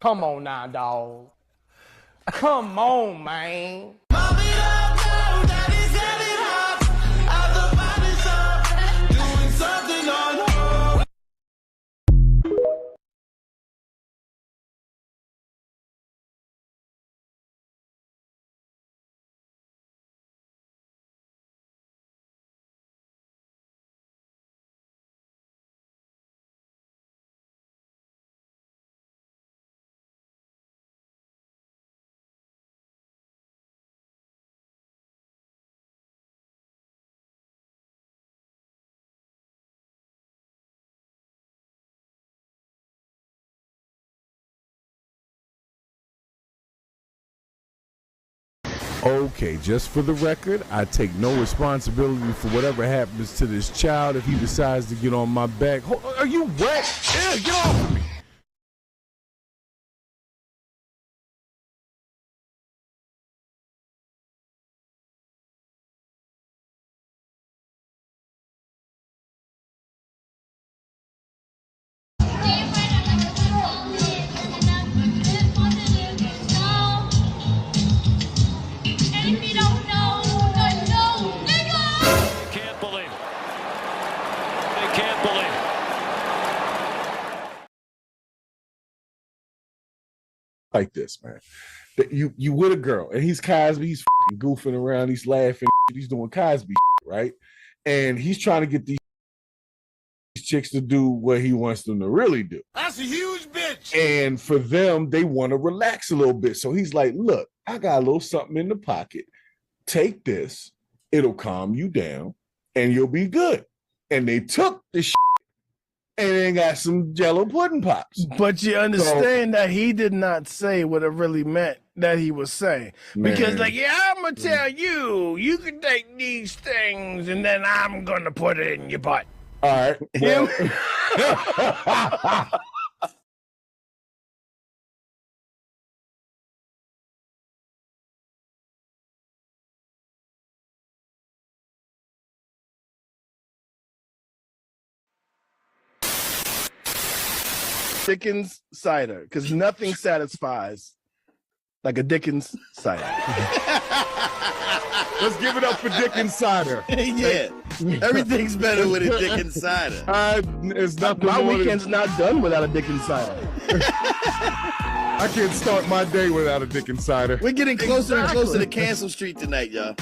Come on now, dog. Come on, man. Okay, just for the record, I take no responsibility for whatever happens to this child if he decides to get on my back. Are you wet? Yeah, get off of me. Like this, man. That you with a girl, and he's Cosby, he's goofing around, he's laughing, he's doing Cosby, right? And he's trying to get these chicks to do what he wants them to really do. That's a huge bitch. And for them, they want to relax a little bit. So he's like, look, I got a little something in the pocket. Take this, it'll calm you down, and you'll be good. And they took the shit and then got some Jello pudding pops. But you understand that he did not say what it really meant that he was saying. Because like, yeah, I'm going to tell you, you can take these things and then I'm going to put it in your butt. All right. Well, Dickens cider, because nothing satisfies like a Dickens cider. let's give it up for Dickens cider. Yeah, everything's better with a Dickens cider. It's not My weekend's not done without a Dickens cider. I can't start my day without a Dickens cider. We're getting closer and closer to Cancel Street tonight, y'all.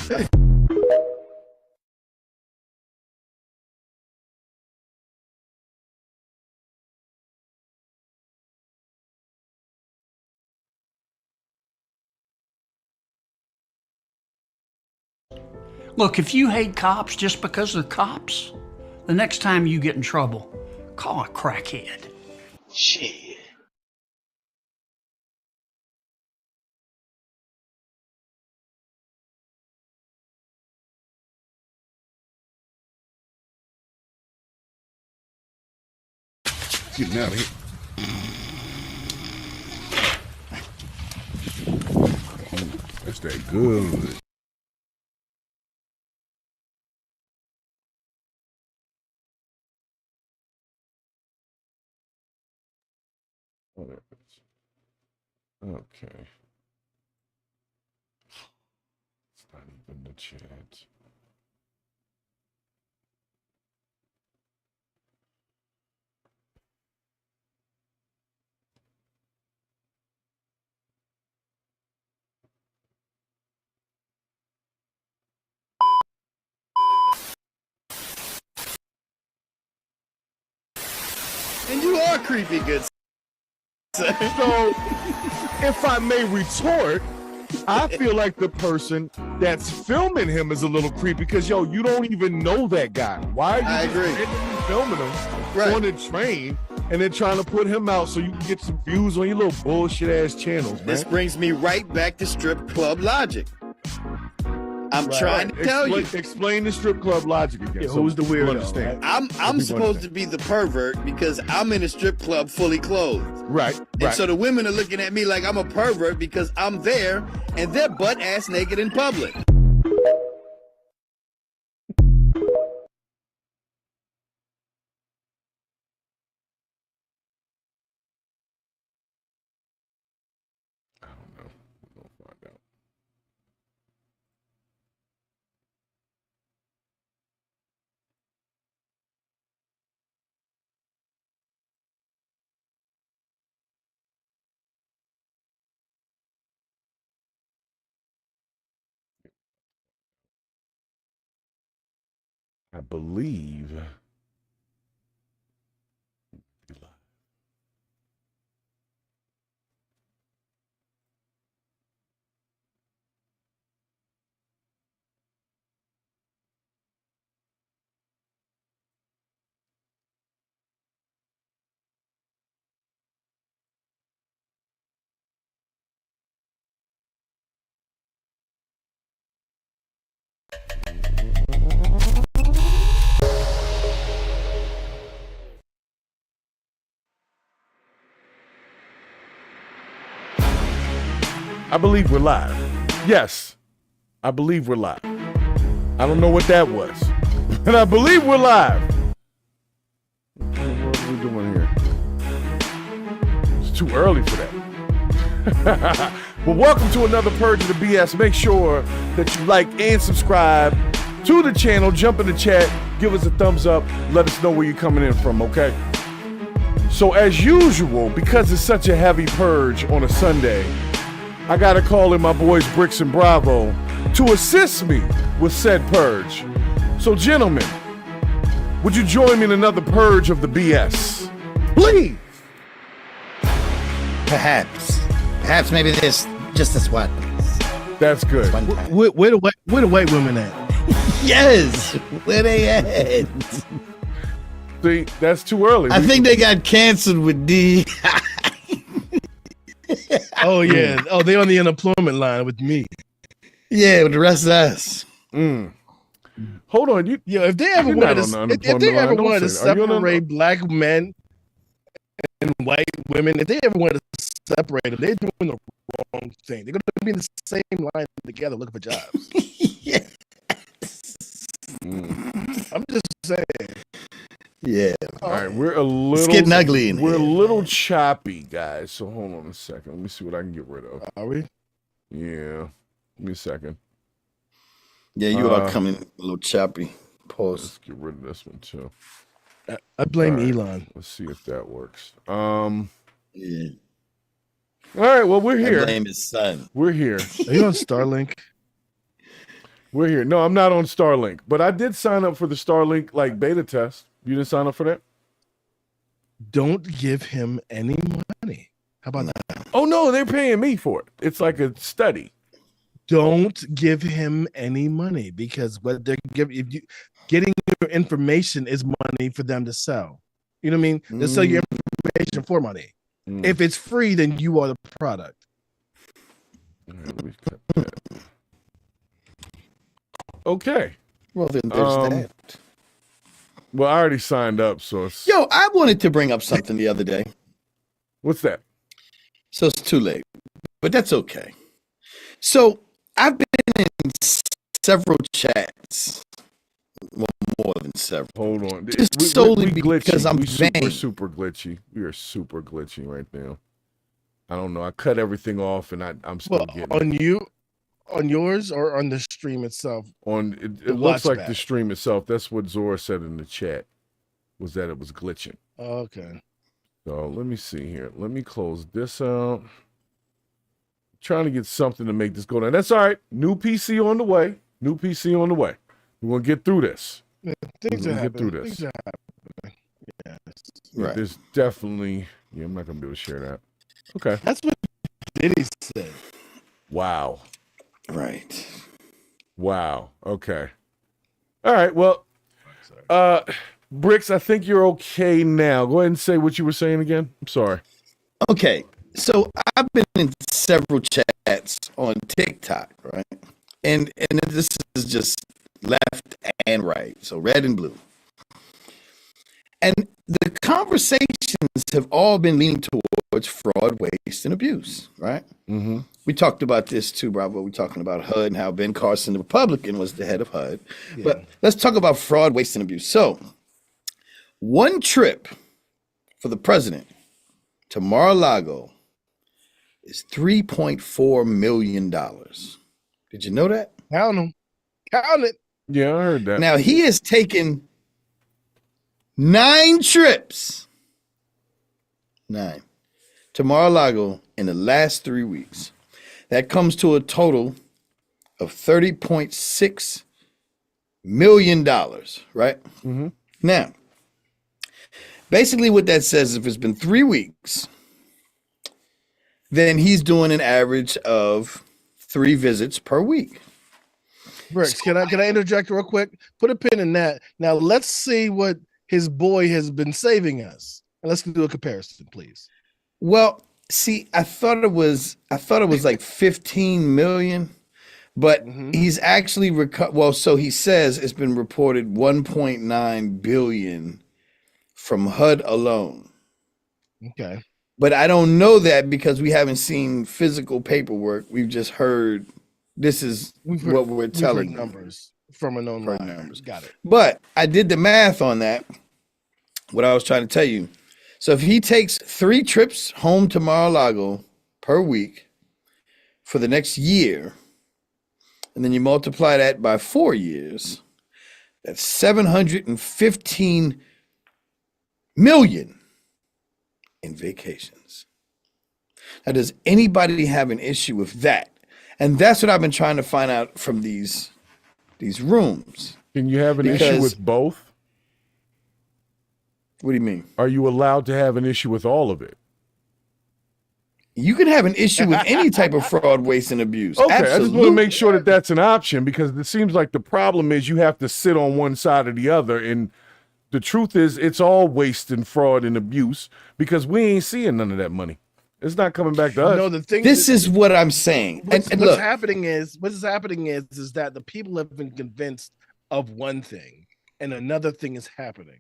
Look, if you hate cops just because they're cops, the next time you get in trouble, call a crackhead. Shit. Getting out of here. That's that good. Okay. It's not even the chat. And you are creepy, good. So, if I may retort, I feel like the person that's filming him is a little creepy because, yo, you don't even know that guy. Why are you filming him on the train and then trying to put him out so you can get some views on your little bullshit ass channels, man? This brings me right back to strip club logic. I'm trying to tell you. Explain the strip club logic again. Yeah, who's the weirdo? Understand. I'm supposed to be the pervert because I'm in a strip club fully clothed. Right. And so the women are looking at me like I'm a pervert because I'm there and they're butt ass naked in public. I believe. I believe we're live. Yes, I believe we're live. I don't know what that was, but I believe we're live. What are we doing here? It's too early for that. Well, welcome to another Purge of the BS. Make sure that you like and subscribe to the channel. Jump in the chat, give us a thumbs up, let us know where you're coming in from, okay? So as usual, because it's such a heavy purge on a Sunday, I gotta call in my boys Brix and Bravo to assist me with said purge. So gentlemen, would you join me in another Purge of the BS? Please! Perhaps maybe this, just this one. That's good. Where the white women at? Yes, where they at? See, that's too early. I think they got canceled with D. Oh yeah. Oh, they on the unemployment line with me. Yeah, with the rest of us. Hold on, If they ever You're wanted not to, on the if they unemployment ever line, don't wanted to say it. Are you on the- separate black men and white women, if they ever wanted to separate them, they're doing the wrong thing. They're going to be in the same line together looking for jobs. Yes. I'm just saying. Yeah. All right, we're a little. It's getting ugly in We're here. a little choppy, guys. So hold on a second. Let me see what I can get rid of. Are we? Yeah, give me a second. Yeah, you are coming a little choppy. Pause. Let's get rid of this one too. I blame All right, Elon. Let's see if that works. Yeah. All right. Well, we're I here. blame his son. We're here. Are you on Starlink? We're here. No, I'm not on Starlink, but I did sign up for the Starlink like beta test. You didn't sign up for that? Don't give him any money. How about that? Oh no, they're paying me for it. It's like a study. Don't give him any money because what they're giving, getting your information is money for them to sell. You know what I mean? They'll sell your information for money. If it's free, then you are the product. All right, let me cut that. Okay. Well, then there's that. Well, I already signed up, so it's... Yo, I wanted to bring up something the other day. What's that? So it's too late, but that's okay. So I've been in several chats, well, more than several. Hold on. Just solely glitchy. because I'm vain. super glitchy. We are super glitchy right now. I don't know. I cut everything off, and I'm still getting it. On yours or on the stream itself? On it looks like the stream itself. That's what Zora said in the chat, was that it was glitching. Okay. So let me see here. Let me close this out. Trying to get something to make this go down. That's all right. New PC on the way. New PC on the way. We're gonna get through this. Yeah, things are Get through happening. this. Things are happening. Yes. Right. There's definitely. Yeah, I'm not gonna be able to share that. Okay. That's what Diddy said. Wow. Right. Wow. Okay. All right. Well, Brix, I think you're okay now. Go ahead and say what you were saying again. I'm sorry. Okay. So I've been in several chats on TikTok, right? And this is just left and right. So red and blue. And the conversations have all been leaning towards fraud, waste, and abuse, right? Mm-hmm. We talked about this too, Bravo. We're talking about HUD and how Ben Carson, the Republican, was the head of HUD. Yeah. But let's talk about fraud, waste, and abuse. So, one trip for the president to Mar-a-Lago is $3.4 million. Did you know that? Count them. Count it. Yeah, I heard that. Now, he has taken 9 trips. 9. To Mar-a-Lago in the last 3 weeks. That comes to a total of $30.6 million, right? Mm-hmm. Now, basically what that says, if it's been 3 weeks, then he's doing an average of 3 visits per week. Brix, can I interject real quick? Put a pin in that. Now let's see what his boy has been saving us, and let's do a comparison, please. Well, see, I thought it was like 15 million, but he's actually so he says it's been reported 1.9 billion from HUD alone. Okay. But I don't know that because we haven't seen physical paperwork. We've just heard this is what we're telling you. Numbers from a known numbers. Got it. But I did the math on that. What I was trying to tell you. So if he takes 3 trips home to Mar-a-Lago per week for the next year, and then you multiply that by 4 years, that's 715 million in vacations. Now, does anybody have an issue with that? And that's what I've been trying to find out from these rooms. Can you have an issue with both? What do you mean? Are you allowed to have an issue with all of it? You can have an issue with any type of fraud, waste, and abuse. Okay, Absolutely. I just want to make sure that that's an option, because it seems like the problem is you have to sit on one side or the other. And the truth is it's all waste and fraud and abuse, because we ain't seeing none of that money. It's not coming back to us. No, the thing This is what I'm saying. What's look, happening is that the people have been convinced of one thing and another thing is happening.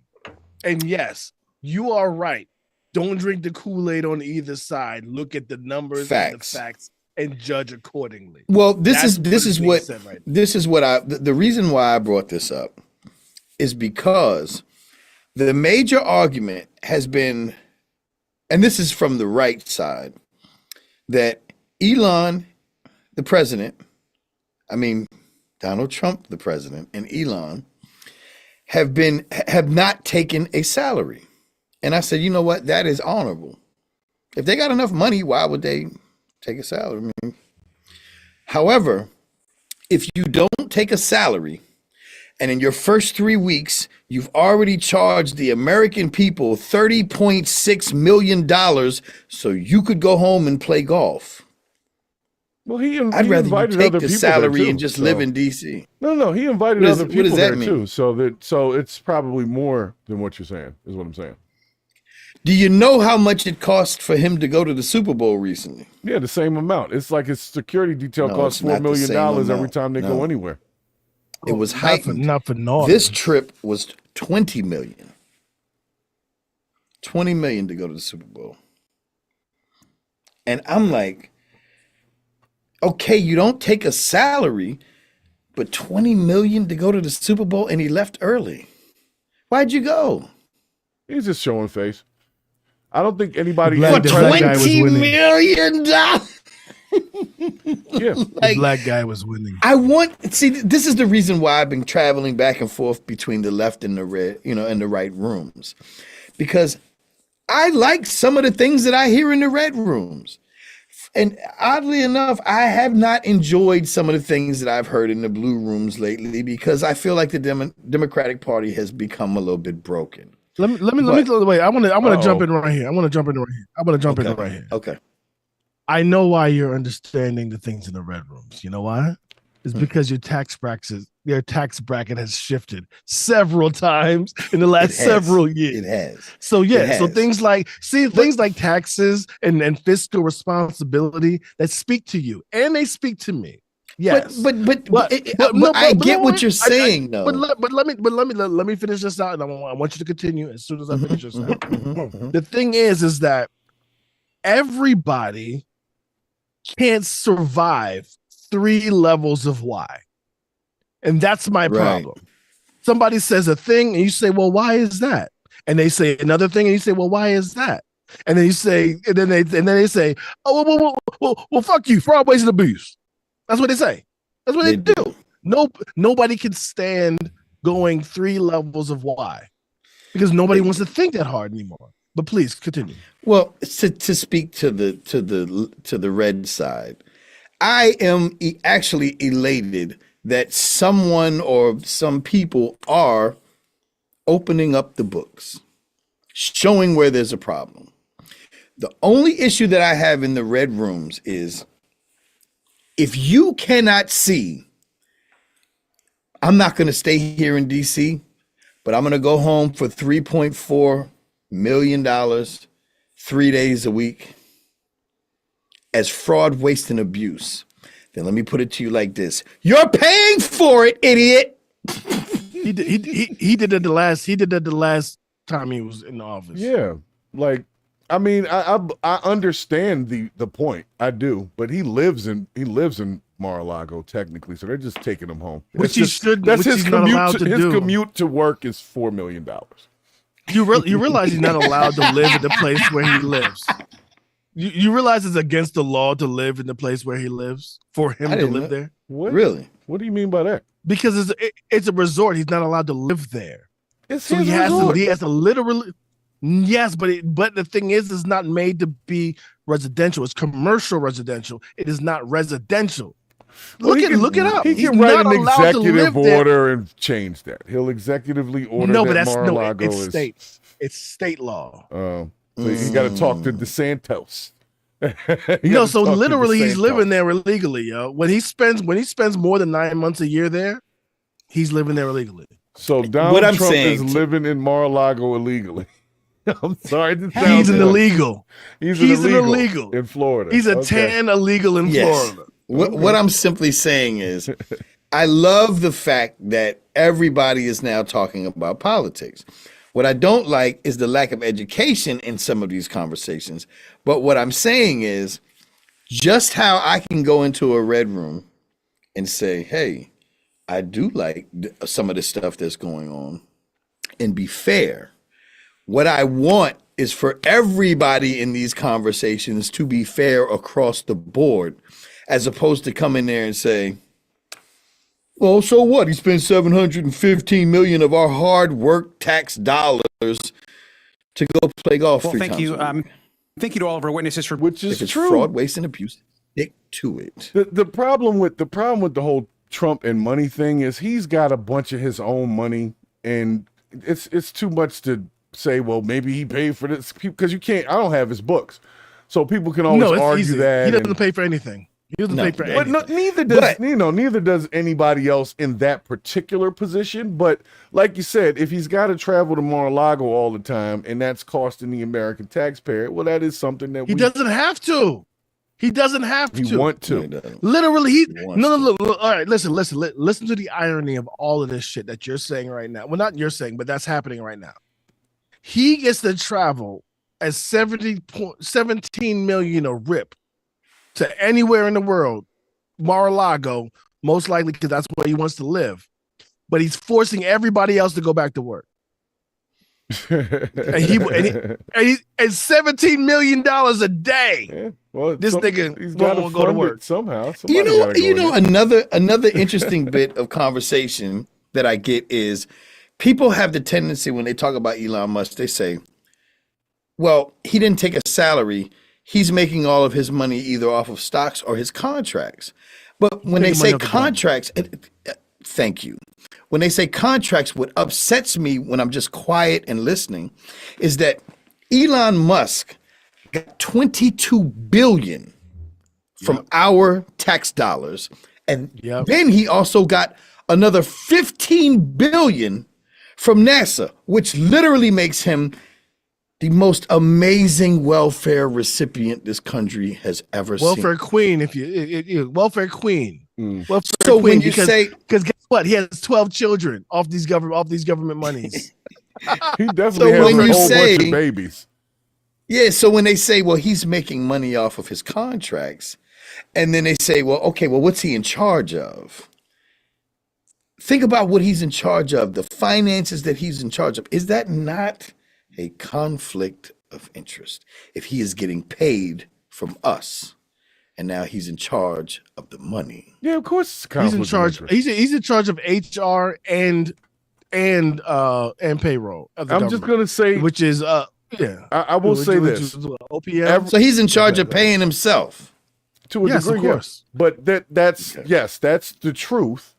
And yes, you are right. Don't drink the Kool-Aid on either side. Look at the numbers and the facts and judge accordingly. Well, the reason why I brought this up is because the major argument has been, and this is from the right side, that Elon, the president, Donald Trump, the president, and Elon have not taken a salary. And I said, you know what? That is honorable. If they got enough money, why would they take a salary? However, if you don't take a salary, and in your first 3 weeks, you've already charged the American people $30.6 million so you could go home and play golf. Well, I'd rather you take the salary and just live in DC. No, he invited other people there too. So it's probably more than what you're saying, is what I'm saying. Do you know how much it cost for him to go to the Super Bowl recently? Yeah, the same amount. It's like his security detail costs $4 million every time they go anywhere. It was heightened. Not for naughty. This trip was 20 million. 20 million to go to the Super Bowl. And I'm like, okay, you don't take a salary, but 20 million to go to the Super Bowl, and he left early. Why'd you go? He's just showing face. I don't think anybody for $20 million. Yeah, the black guy was winning. This is the reason why I've been traveling back and forth between the left and the red, and the right rooms, because I like some of the things that I hear in the red rooms. And oddly enough, I have not enjoyed some of the things that I've heard in the blue rooms lately, because I feel like the Democratic Party has become a little bit broken. Let me wait. I want to jump in right here. Okay. I know why you're understanding the things in the red rooms. You know why? It's because your tax bracket has shifted several times in the last several years. It has. So so things like taxes and fiscal responsibility that speak to you, and they speak to me. Yes, but I get what you're saying, though. But let me finish this out, and I want you to continue as soon as I finish this out. The thing is that everybody can't survive 3 levels of why, and that's my problem. Somebody says a thing, and you say, "Well, why is that?" And they say another thing, and you say, "Well, why is that?" And then you say, and then they say, "Oh, well, fuck you, fraud, waste, and abuse." That's what they say. That's what they do. Nobody can stand going 3 levels of why, because nobody wants to think that hard anymore. But please continue. Well, to speak to the red side, I am actually elated that someone or some people are opening up the books, showing where there's a problem. The only issue that I have in the red rooms is if you cannot see, I'm not going to stay here in DC, but I'm going to go home for $3.4 million, 3 days a week as fraud, waste, and abuse. Then let me put it to you like this. You're paying for it, idiot. He did that the last time he was in the office. Yeah, like I mean, I understand the point. I do, but he lives in Mar-a-Lago technically, so they're just taking him home. Which That's his not commute. allowed to His do. commute to work is $4 million. You realize he's not allowed to live in the place where he lives. You realize it's against the law to live in the place where he lives for him to live there? What? Really? What do you mean by that? Because it's a resort. He's not allowed to live there. It's So his he resort. has to literally. Yes, but the thing is, it's not made to be residential. It's commercial residential. It is not residential. Well, Look it up. He He's can write not an allowed to executive live there. order and change that. He'll executively order No, that but that's Mar-a-Lago it's is. state. It's state law. So you got to talk to DeSantos. No, so literally he's living there illegally, yo. When he spends more than 9 months a year there, he's living there illegally. So Donald What I'm Trump saying- is living in Mar-a-Lago illegally. I'm sorry. He's an illegal. He's an an illegal illegal. in Florida. He's a Okay. 10 illegal in Yes. Florida. What I'm simply saying is, I love the fact that everybody is now talking about politics. What I don't like is the lack of education in some of these conversations. But what I'm saying is, just how I can go into a red room and say, hey, I do like some of the stuff that's going on, and be fair. What I want is for everybody in these conversations to be fair across the board, as opposed to come in there and say, well, so what? He spent $715 million of our hard work tax dollars to go play golf. Well, three thank times you. a week. Thank you to all of our witnesses for Which is If it's true. fraud, waste, and abuse, stick to it. The problem with the whole Trump and money thing is he's got a bunch of his own money, and it's too much to say, well, maybe he paid for this, because you can't. I don't have his books, so people can always No, it's argue easy. that. He doesn't and- pay for anything. He doesn't No, pay for But anything. neither does neither does anybody else in that particular position. But like you said, if he's got to travel to Mar-a-Lago all the time and that's costing the American taxpayer, well, that is something that He doesn't have to. He doesn't have he to. want No, he to. doesn't. Literally, He wants no. to. Look, all right, listen to the irony of all of this shit that you're saying right now. Well, not you're saying, but that's happening right now. He gets to travel as 17 million a rip to anywhere in the world, Mar-a-Lago, most likely because that's where he wants to live. But he's forcing everybody else to go back to work. And $17 million a day. Yeah, well, This nigga he's got to won't go to fund work. it somehow. You Somebody know, gotta go in there. another interesting bit of conversation that I get is people have the tendency when they talk about Elon Musk, they say, well, he didn't take a salary. He's making all of his money either off of stocks or his contracts. But when they Making money say off the contracts, thank you. When they say contracts, what upsets me when I'm just quiet and listening is that Elon Musk got $22 billion from our tax dollars. And Yep. then he also got another $15 billion from NASA, which literally makes him the most amazing welfare recipient this country has ever Welfare seen. queen, welfare queen. Welfare So queen, when you say- because guess what? He has 12 children off these government monies. He definitely So has when a you whole bunch say- of babies. Yeah, so when they say, well, he's making money off of his contracts, and then they say, well, okay, well, what's he in charge of? Think about what he's in charge of, the finances that he's in charge of. Is that not a conflict of interest? If he is getting paid from us, and now he's in charge of the money. Yeah, of course. It's a He's in conflict of charge. interest. He's in charge of HR and payroll. Of the I'm just government, gonna say, which is yeah. I will say Which this is OPM. So he's in charge of paying himself. to a Yes, of degree, course. But that's yes, that's the truth.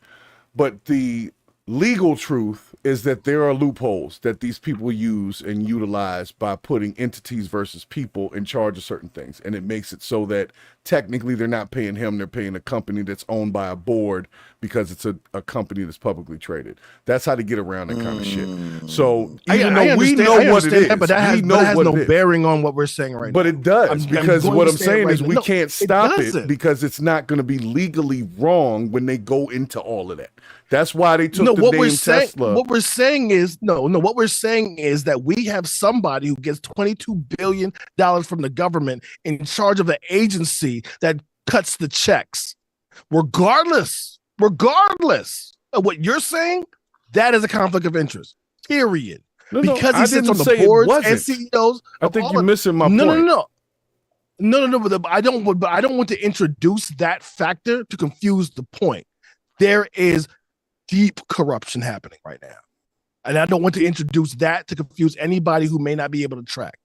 But the legal truth is that there are loopholes that these people use and utilize by putting entities versus people in charge of certain things. And it makes it so that technically they're not paying him, they're paying a company that's owned by a board because it's a company that's publicly traded. That's how to get around that kind of shit. So even though we know what it is, but that has no bearing on what we're saying right now. But it does, because what I'm saying is we can't stop it because it's not going to be legally wrong when they go into all of that. That's why they took the name Tesla. What we're saying is what we're saying is that we have somebody who gets $22 billion from the government in charge of an agency that cuts the checks. Regardless of what you're saying, that is a conflict of interest. Period. Because he sits on the boards and CEOs. I think you're missing my point. No. But I don't want to introduce that factor to confuse the point. There is deep corruption happening right now. And I don't want to introduce that to confuse anybody who may not be able to track.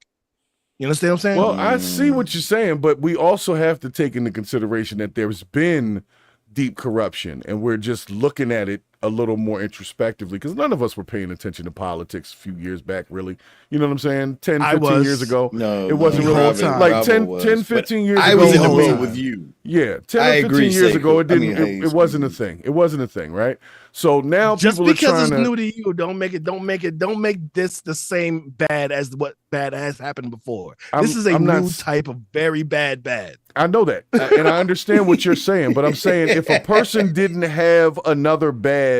You understand what I'm saying? Well, I see what you're saying, but we also have to take into consideration that there's been deep corruption, and we're just looking at it a little more introspectively, because none of us were paying attention to politics a few years back, really. You know what I'm saying? 10, 15 years ago. No, it wasn't really like 10, 15 years ago. I was in the room with you. Yeah, 10 or 15 years ago, it wasn't a thing. It wasn't a thing, right? So now just people are trying because it's new to you, don't make this the same bad as what bad has happened before. This is a new type of very bad. I know that, and I understand what you're saying, but I'm saying if a person didn't have another bad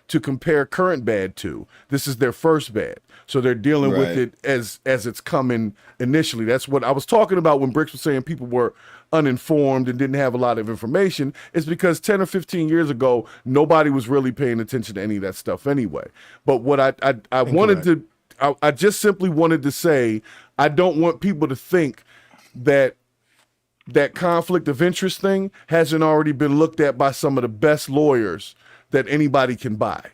to compare current bad to, this is their first bad. So they're dealing with it as it's coming initially. That's what I was talking about when Brix was saying people were uninformed and didn't have a lot of information. It's because 10 or 15 years ago, nobody was really paying attention to any of that stuff anyway. But what I wanted to, I just simply wanted to say, I don't want people to think that that conflict of interest thing hasn't already been looked at by some of the best lawyers that anybody can buy.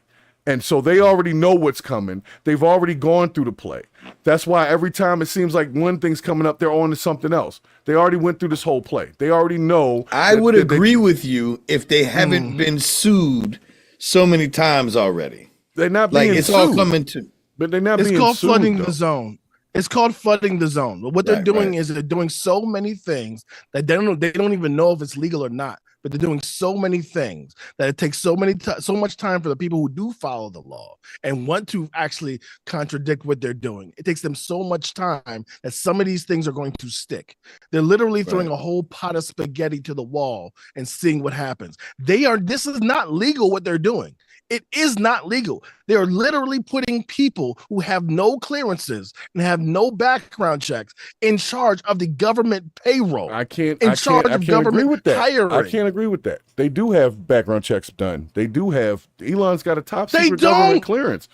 And so they already know what's coming. They've already gone through the play. That's why every time it seems like one thing's coming up, they're on to something else. They already went through this whole play. They already know. I would agree with you if they haven't been sued so many times already. They're not being sued. It's all coming to. But they're not being sued. It's called flooding the zone. It's called flooding the zone. What they're doing is they're doing so many things that they don't even know if it's legal or not. But they're doing so many things that it takes so much time for the people who do follow the law and want to actually contradict what they're doing. It takes them so much time that some of these things are going to stick. They're literally throwing a whole pot of spaghetti to the wall and seeing what happens. This is not legal what they're doing. It is not legal. They are literally putting people who have no clearances and have no background checks in charge of the government payroll. I can't agree with that. Hiring. I can't agree with that. They do have background checks done. They do have. Elon's got a top secret government clearance.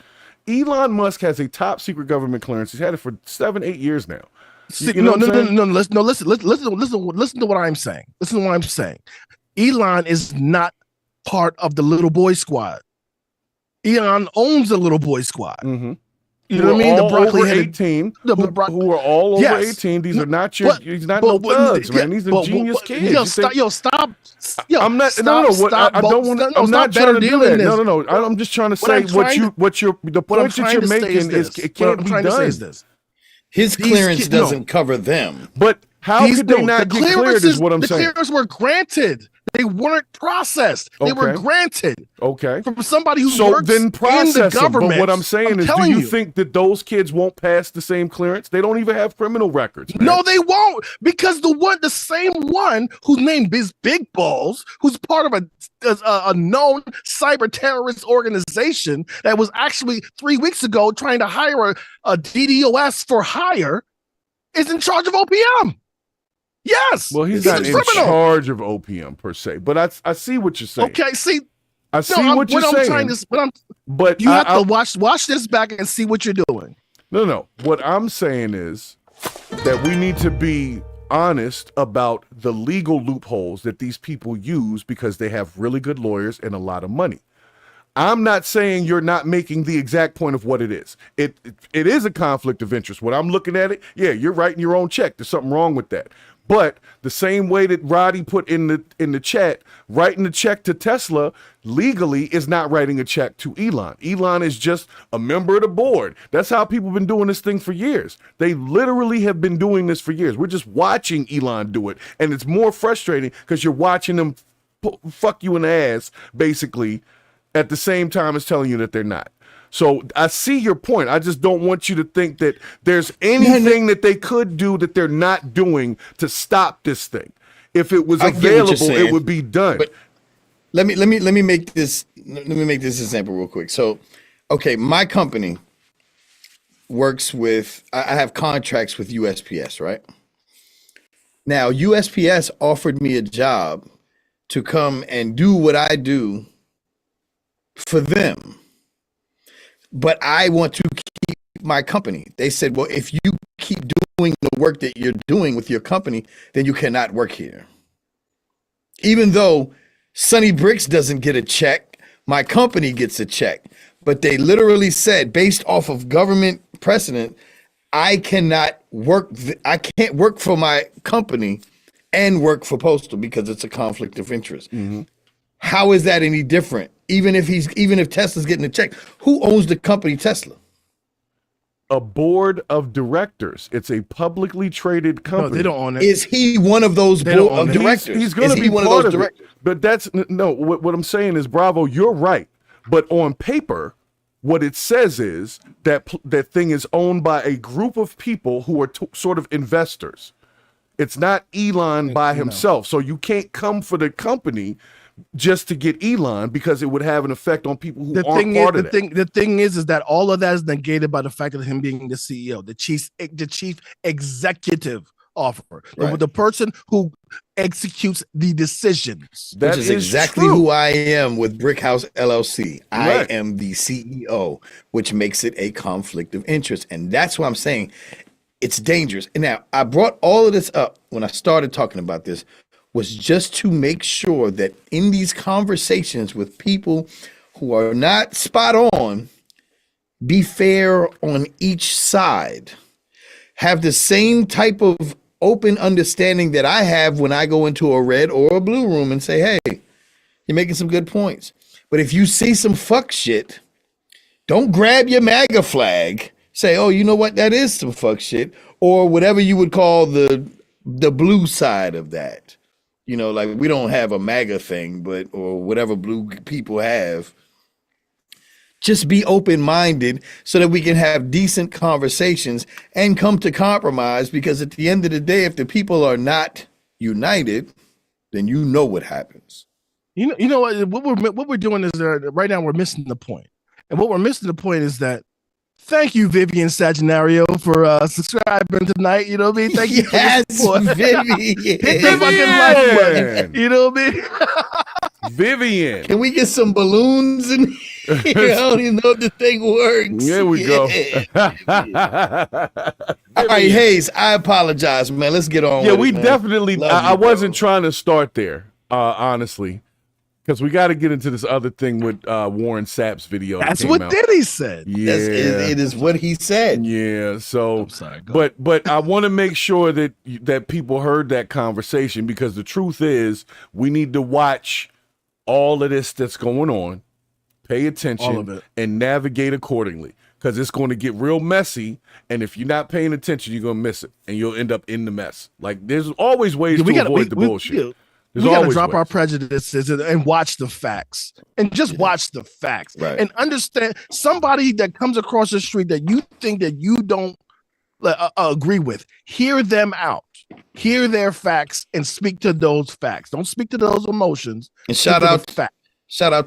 Elon Musk has a top secret government clearance. He's had it for 7-8 years now. No. Listen to what I'm saying. Listen to what I'm saying. Elon is not part of the little boy squad. Elon owns the little boy squad. Mm-hmm. You know what I mean? The broccoli 18, who are all over 18. These are not he's not no thugs, man. These are genius kids. Stop. I'm not. I don't want to. I'm not trying to do that. No. I'm just trying to say the point that you're making is it can't be done. His clearance doesn't cover them. But how could they not get cleared is what I'm saying. The clearance were granted. They weren't processed. They were granted. Okay. From somebody who works in the government. But what I'm saying is, do you think that those kids won't pass the same clearance? They don't even have criminal records, man. No, they won't. Because the same one whose name is Big Balls, who's part of a known cyber terrorist organization that was actually 3 weeks ago trying to hire a DDoS for hire, is in charge of OPM. Yes. Well, he's not in charge of OPM per se, but I see what you're saying. Okay, see, I see what you're saying. But you have to watch this back and see what you're doing. No. What I'm saying is that we need to be honest about the legal loopholes that these people use because they have really good lawyers and a lot of money. I'm not saying you're not making the exact point of what it is. It is a conflict of interest. When I'm looking at it, yeah, you're writing your own check. There's something wrong with that. But the same way that Roddy put in the chat, writing a check to Tesla legally is not writing a check to Elon. Elon is just a member of the board. That's how people have been doing this thing for years. They literally have been doing this for years. We're just watching Elon do it. And it's more frustrating because you're watching them fuck you in the ass, basically, at the same time as telling you that they're not. So I see your point. I just don't want you to think that there's anything that they could do that they're not doing to stop this thing. If it was available, it would be done. But let me make this example real quick. So, okay, my company works with, I have contracts with USPS, right? Now, USPS offered me a job to come and do what I do for them. But I want to keep my company. They said, well, if you keep doing the work that you're doing with your company, then you cannot work here. Even though Sonny Brix doesn't get a check, my company gets a check. But they literally said, based off of government precedent, I can't work for my company and work for Postal because it's a conflict of interest. Mm-hmm. How is that any different? Even if Tesla's getting a check, who owns the company Tesla? A board of directors. It's a publicly traded company. No, they don't own it. Is he one of those board of directors? He's going to be one of those directors. But that's no. What I'm saying is, Bravo, you're right. But on paper, what it says is that that thing is owned by a group of people who are sort of investors. It's not Elon by himself. So you can't come for the company just to get Elon because it would have an effect on people who aren't part of that. The thing is that all of that is negated by the fact of him being the CEO, the chief executive officer, right. The person who executes the decisions. Which is exactly who I am with Brickhouse LLC. Right. I am the CEO, which makes it a conflict of interest. And that's why I'm saying it's dangerous. And now I brought all of this up when I started talking about this was just to make sure that in these conversations with people who are not spot on, be fair on each side. Have the same type of open understanding that I have when I go into a red or a blue room and say, hey, you're making some good points. But if you see some fuck shit, don't grab your MAGA flag, say, oh, you know what, that is some fuck shit, or whatever you would call the blue side of that. You know, like we don't have a MAGA thing, or whatever blue people have. Just be open-minded so that we can have decent conversations and come to compromise, because at the end of the day, if the people are not united, then you know what happens. You know what we're doing is right now we're missing the point. And what we're missing the point is that thank you, Vivian Saginario, for subscribing tonight. You know what I mean? Thank you for the support. Vivian. Hit the fucking like button. You know what I mean? Vivian. Can we get some balloons in here? I don't even know if the thing works. There we go. All right, Hayes, I apologize, man. Let's get on with we it, man. definitely, I wasn't trying to start there, honestly. Because we got to get into this other thing with Warren Sapp's video. That's what Diddy said. Yeah, it is what he said. Yeah. So, I'm sorry, but I want to make sure that people heard that conversation, because the truth is we need to watch all of this that's going on, pay attention, all of it, and navigate accordingly. Because it's going to get real messy, and if you're not paying attention, you're going to miss it, and you'll end up in the mess. Like there's always ways to avoid the bullshit. We got to drop our prejudices and watch the facts, and just watch the facts, right. And understand somebody that comes across the street that you think that you don't agree with. Hear them out, hear their facts, and speak to those facts. Don't speak to those emotions. And shout out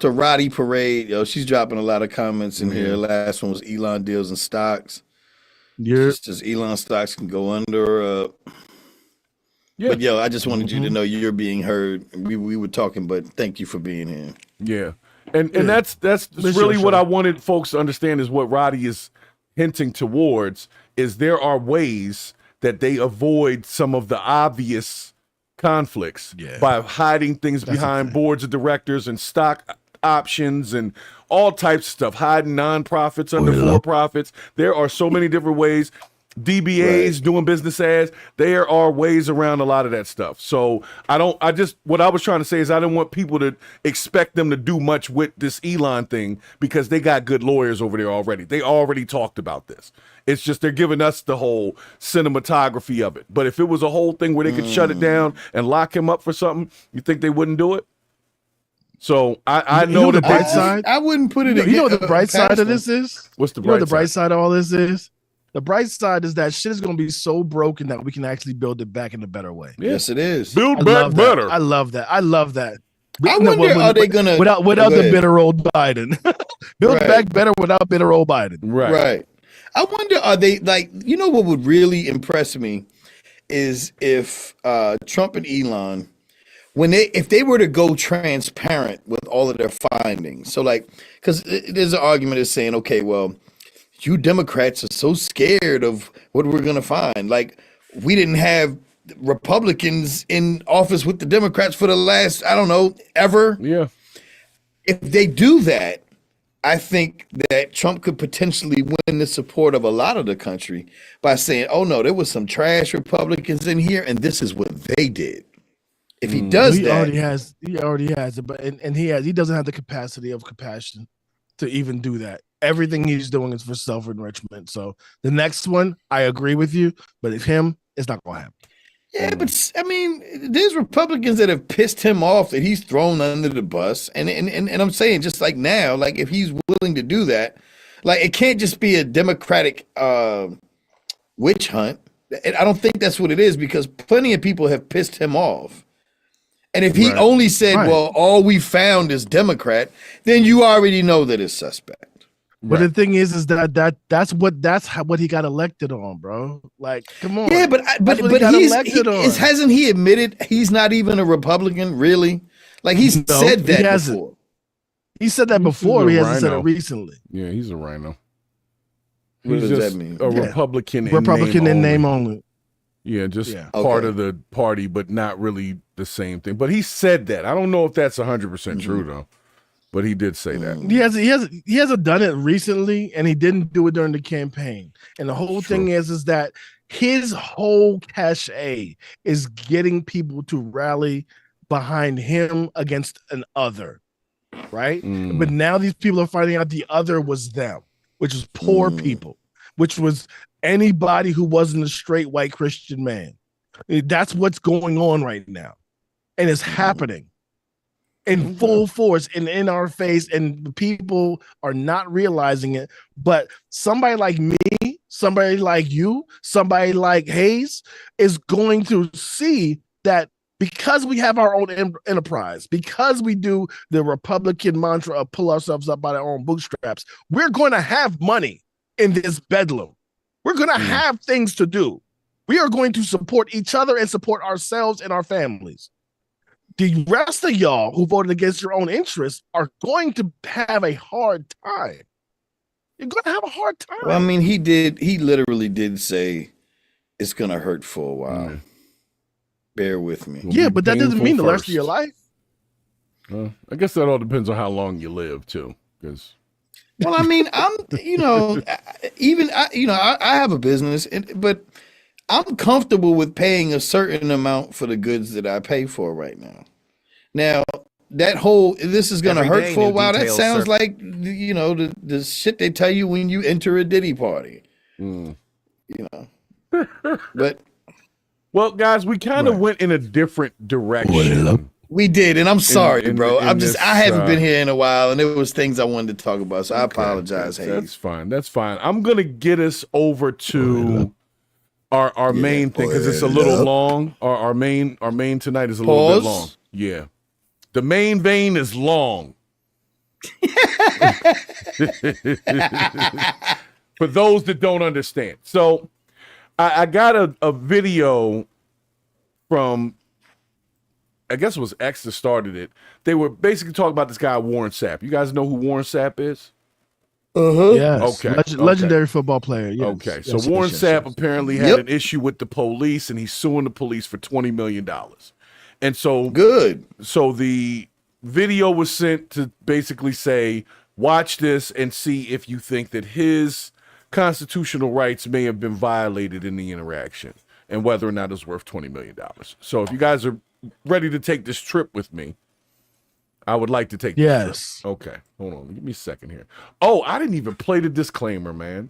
to Roddy Parade. Yo, she's dropping a lot of comments in here. Last one was Elon deals and stocks. Yeah, just Elon stocks can go under. Yeah. But yo, I just wanted you to know you're being heard. We were talking, but thank you for being here. Yeah. And that's really what I wanted folks to understand, is what Roddy is hinting towards, is there are ways that they avoid some of the obvious conflicts by hiding things behind boards of directors and stock options and all types of stuff, hiding nonprofits under for-profits. There are so many different ways. DBAs doing business as, there are ways around a lot of that stuff. So what I was trying to say is I didn't want people to expect them to do much with this Elon thing because they got good lawyers over there already. They already talked about this. It's just they're giving us the whole cinematography of it. But if it was a whole thing where they could shut it down and lock him up for something, you think they wouldn't do it? So I know the bright side. I wouldn't put it. You know what the bright side of this is? What's the You know bright what the bright side? side of all this is? The bright side is that shit is going to be so broken that we can actually build it back in a better way. Yes, it is. Build back better. I love that. I love that. I wonder, are they gonna without the bitter old Biden? Build back better without bitter old Biden. Right. I wonder, are they like? You know what would really impress me is if Trump and Elon, if they were to go transparent with all of their findings. So like, because there's an argument of saying, okay, well, you Democrats are so scared of what we're going to find. Like, we didn't have Republicans in office with the Democrats for the last, I don't know, ever. Yeah. If they do that, I think that Trump could potentially win the support of a lot of the country by saying, oh, no, there was some trash Republicans in here, and this is what they did. If he does he that. He already has it, but he doesn't have the capacity of compassion to even do that. Everything he's doing is for self-enrichment. So the next one, I agree with you, but if him, it's not gonna happen. Yeah, but I mean, there's Republicans that have pissed him off that he's thrown under the bus, and I'm saying just like now, like if he's willing to do that, like it can't just be a Democratic witch hunt. I don't think that's what it is because plenty of people have pissed him off. And if he only said, well, all we found is Democrat, then you already know that it's suspect. But the thing is that's what he got elected on, bro. Like, come on. Yeah, but hasn't he admitted he's not even a Republican, really? Like said that before. He said that before. He hasn't said it recently. Yeah, he's a rhino. What does that mean? A Republican. In name only. Yeah, just part of the party, but not really the same thing. But he said that. I don't know if that's 100% true though. But he did say that. He hasn't done it recently, and he didn't do it during the campaign. And the whole thing is that his whole cachet is getting people to rally behind him against an other, right? But now these people are finding out the other was them, which was poor people, which was anybody who wasn't a straight white Christian man. That's what's going on right now, and it's happening in full force and in our face, and people are not realizing it. But somebody like me, somebody like you, somebody like Hayes is going to see that because we have our own enterprise, because we do the Republican mantra of pull ourselves up by our own bootstraps, we're going to have money in this bedlam. We're going to have things to do. We are going to support each other and support ourselves and our families. The rest of y'all who voted against your own interests are going to have a hard time. You're going to have a hard time. Well, I mean, he literally did say it's going to hurt for a while. Bear with me. Yeah, but that doesn't mean the rest of your life. I guess that all depends on how long you live too. Because, well, I mean, I have a business, but I'm comfortable with paying a certain amount for the goods that I pay for right now. Now, this is going to hurt for a while. That sounds like, the shit they tell you when you enter a Diddy party. But. Well, guys, we kind of went in a different direction. We did, and I'm sorry, bro. I haven't been here in a while, and there was things I wanted to talk about, so I apologize. That's fine. That's fine. I'm gonna get us over to our main thing because it's a little long. Our main tonight is a little bit long. Yeah, the main vein is long. For those that don't understand, so I got a video from, I guess it was X that started it. They were basically talking about this guy, Warren Sapp. You guys know who Warren Sapp is? Yes. Okay. Legendary football player. Yes. Okay. So Warren Sapp apparently had an issue with the police, and he's suing the police for $20 million. And so good. So the video was sent to basically say, watch this and see if you think that his constitutional rights may have been violated in the interaction and whether or not it's worth $20 million. So if you guys are ready to take this trip with me, I would like to take this trip. Okay, hold on. Give me a second here. Oh, I didn't even play the disclaimer, man.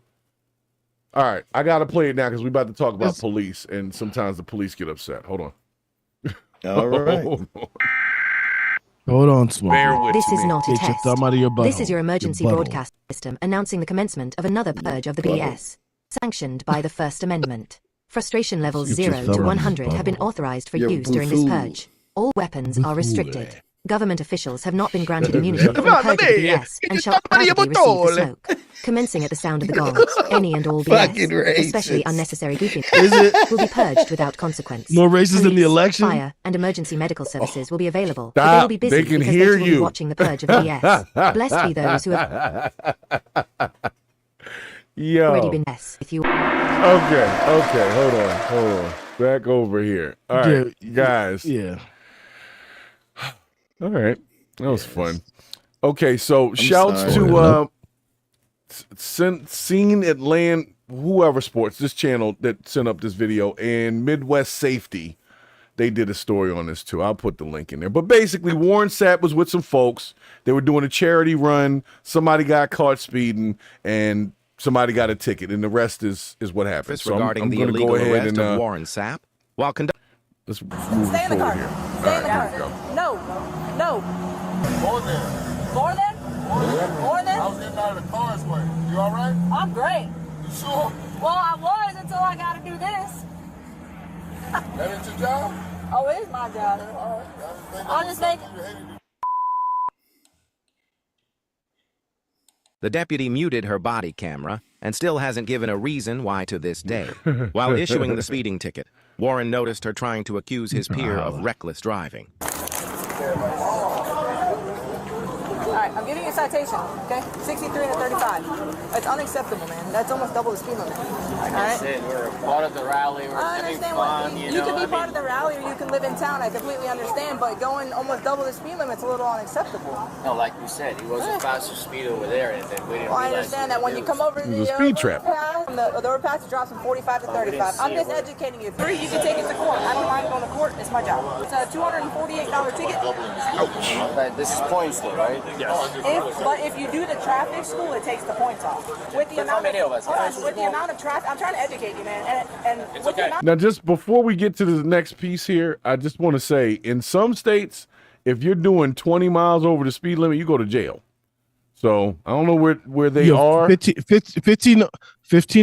All right, I got to play it now because we're about to talk about police, and sometimes the police get upset. Hold on. All right. Hold on, Smoke. This is not a Get test. your thumb out of your butthole. This is your emergency broadcast system announcing the commencement of another purge of the BS, sanctioned by the First Amendment. Frustration levels 0 to 100 have been authorized for use during this purge. All weapons are restricted. Government officials have not been granted immunity from the purge of the BS and shall privately receive the smoke. Commencing at the sound of the gong, any and all BS, especially unnecessary goofiness, will be purged without consequence. More racist than the election? Fire and emergency medical services will be available. Stop. But they will be busy They can because hear they will you. be watching the purge of the BS. Blessed be those who have already been blessed. If you Okay, hold on. Back over here. All right, guys. Yeah. All right, that was fun. Okay, so I'm shouts sorry. to Seen Atlanta, whoever sports, this channel that sent up this video, and Midwest Safety. They did a story on this too. I'll put the link in there. But basically, Warren Sapp was with some folks. They were doing a charity run. Somebody got caught speeding, and somebody got a ticket, and the rest is what happened. So I'm the going to illegal go ahead arrest and of Warren Sapp while conducting. let's move Stay in the forward car. here. Stay in the car. Here we go. No. More than? More than? I was getting out of the car this way. You all right? I'm great. You sure? Well, I was until I got to do this. That ain't your job? Oh, it is my job. I'm just making. The deputy muted her body camera and still hasn't given a reason why to this day. While issuing the speeding ticket, Warren noticed her trying to accuse his peer of reckless driving. All right, I'm giving you a citation, okay? 63 and a 35. That's unacceptable, man. That's almost double the speed limit. Like I said, we're part of the rally. We're having fun, you can be part of the rally or you can live in town. I completely understand, but going almost double the speed limit's a little unacceptable. No, like you said, he was a faster speed over there, and then we didn't Well, I realize understand that when you come over the speed trap. the overpass, it drops from 45 to 35. I'm just educating you. 3, you can take it to court. I don't mind going to court. It's my job. It's a $248 ticket. But this is points, though, right? But if you do the traffic school, it takes the points off. With the amount of traffic, I'm trying to educate you, man. And with the amount Now, just before we get to the next piece here, I just want to say, in some states, if you're doing 20 miles over the speed limit, you go to jail. So I don't know where they are. 15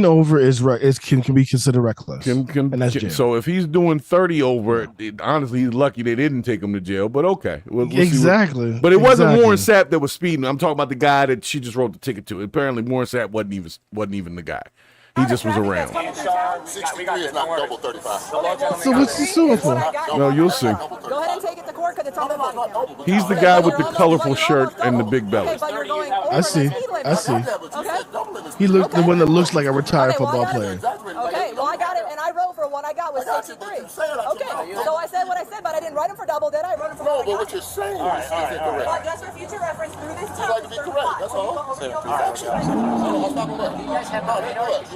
over can be considered reckless. And that's jail. So if he's doing 30 over, honestly, he's lucky they didn't take him to jail. But okay, we'll exactly. But it wasn't Warren Sapp that was speeding. I'm talking about the guy that she just wrote the ticket to. Apparently, Warren Sapp wasn't even the guy. He just was around. 63 is not double 35. So what's he suing for? No, you'll see. Go ahead and take it to court because it's on the body cam. He's the guy with the colorful shirt and the big belly. I see. He looked the one that looks like a retired football player. Okay, well I got it, and I wrote for one I got was 63. Okay, so I said what I said, but I didn't write him for double, did I? I wrote him for No, but what you're saying is incorrect. But just for future reference, through this You'd like to be correct, that's all. Let's stop and look. You guys have no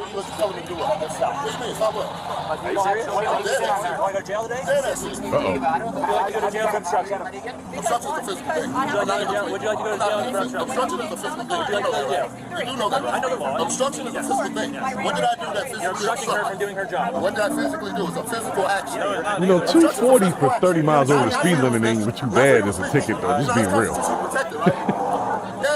what you telling me to do what? Just me, stop what? Are you serious? Want to go to jail today? I don't think I go to jail for obstruction. Obstruction is a physical thing. Would you like to go to jail for obstruction? Obstruction is a physical thing. You do know that. You do know that. I know the law. Obstruction is a physical thing. What did I do that physically? You're obstructing her from doing her job. What did I physically do? It's a physical action. You know, 240 for 30 miles over the speed limit ain't too bad as a ticket, though. Just being real.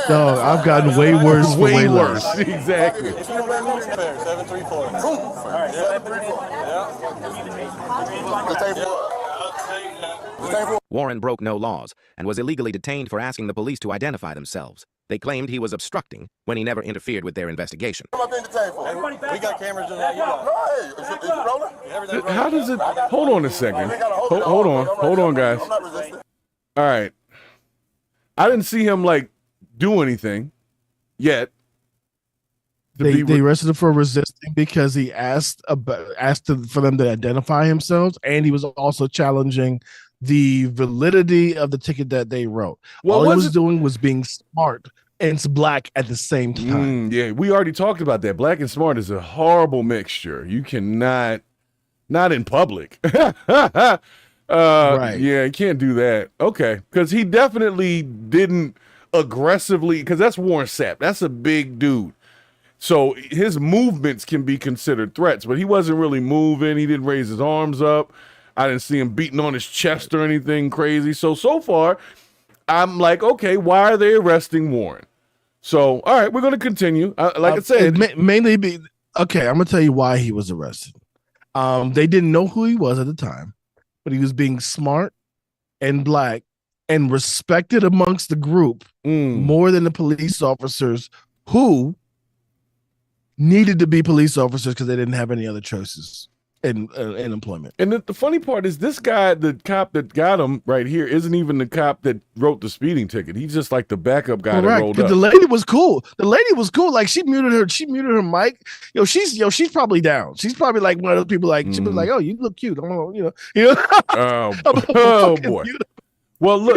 Dog, I've gotten way worse. Way worse. Exactly. If you don't let me, 734. All right, 734. Warren broke no laws and was illegally detained for asking the police to identify themselves. They claimed he was obstructing when he never interfered with their investigation. What am I being detained for? We got cameras in there. Right. Is it rolling? How does it? Hold on a second. Hold on, guys. All right. I didn't see him like do anything yet. They arrested him for resisting because he asked for them to identify himself, and he was also challenging the validity of the ticket that they wrote. Well, All he was doing was being smart and black at the same time. Yeah, we already talked about that. Black and smart is a horrible mixture. You cannot, not in public. Right. Yeah, you can't do that. Okay, because he definitely didn't aggressively, because that's Warren Sapp. That's a big dude. So his movements can be considered threats, but he wasn't really moving. He didn't raise his arms up. I didn't see him beating on his chest or anything crazy. So far, I'm like, okay, why are they arresting Warren? So, all right, we're going to continue. Like I said. Mainly, okay, I'm going to tell you why he was arrested. They didn't know who he was at the time, but he was being smart and black and respected amongst the group more than the police officers who needed to be police officers because they didn't have any other choices in employment. And the funny part is this guy, the cop that got him right here, isn't even the cop that wrote the speeding ticket. He's just like the backup guy that rolled up. The lady was cool. Like she muted her mic. She's probably down. She's probably like one of those people like, she'd be like, oh, you look cute. Oh boy. Well, look,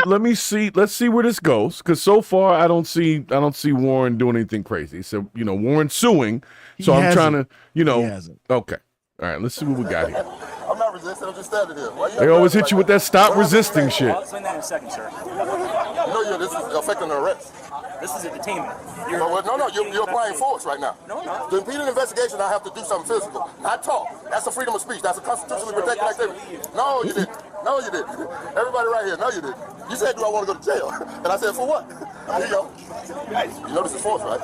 let me see. Let's see where this goes. Because so far, I don't see Warren doing anything crazy. So Warren's suing. So I'm trying to, okay. All right, let's see what we got here. I'm not resisting. I'm just standing here. They always hit you with that stop resisting shit. I'll explain that in a second, sir. This is affecting the arrest. This is a detainment. You're applying force right now. No, I'm not. To impede an investigation, I have to do something physical, not talk. That's a freedom of speech. That's a constitutionally protected activity. No, you didn't. No, you didn't. Everybody right here, no, you didn't. You said, do I want to go to jail? And I said, for what? There you go. You know this is force, right?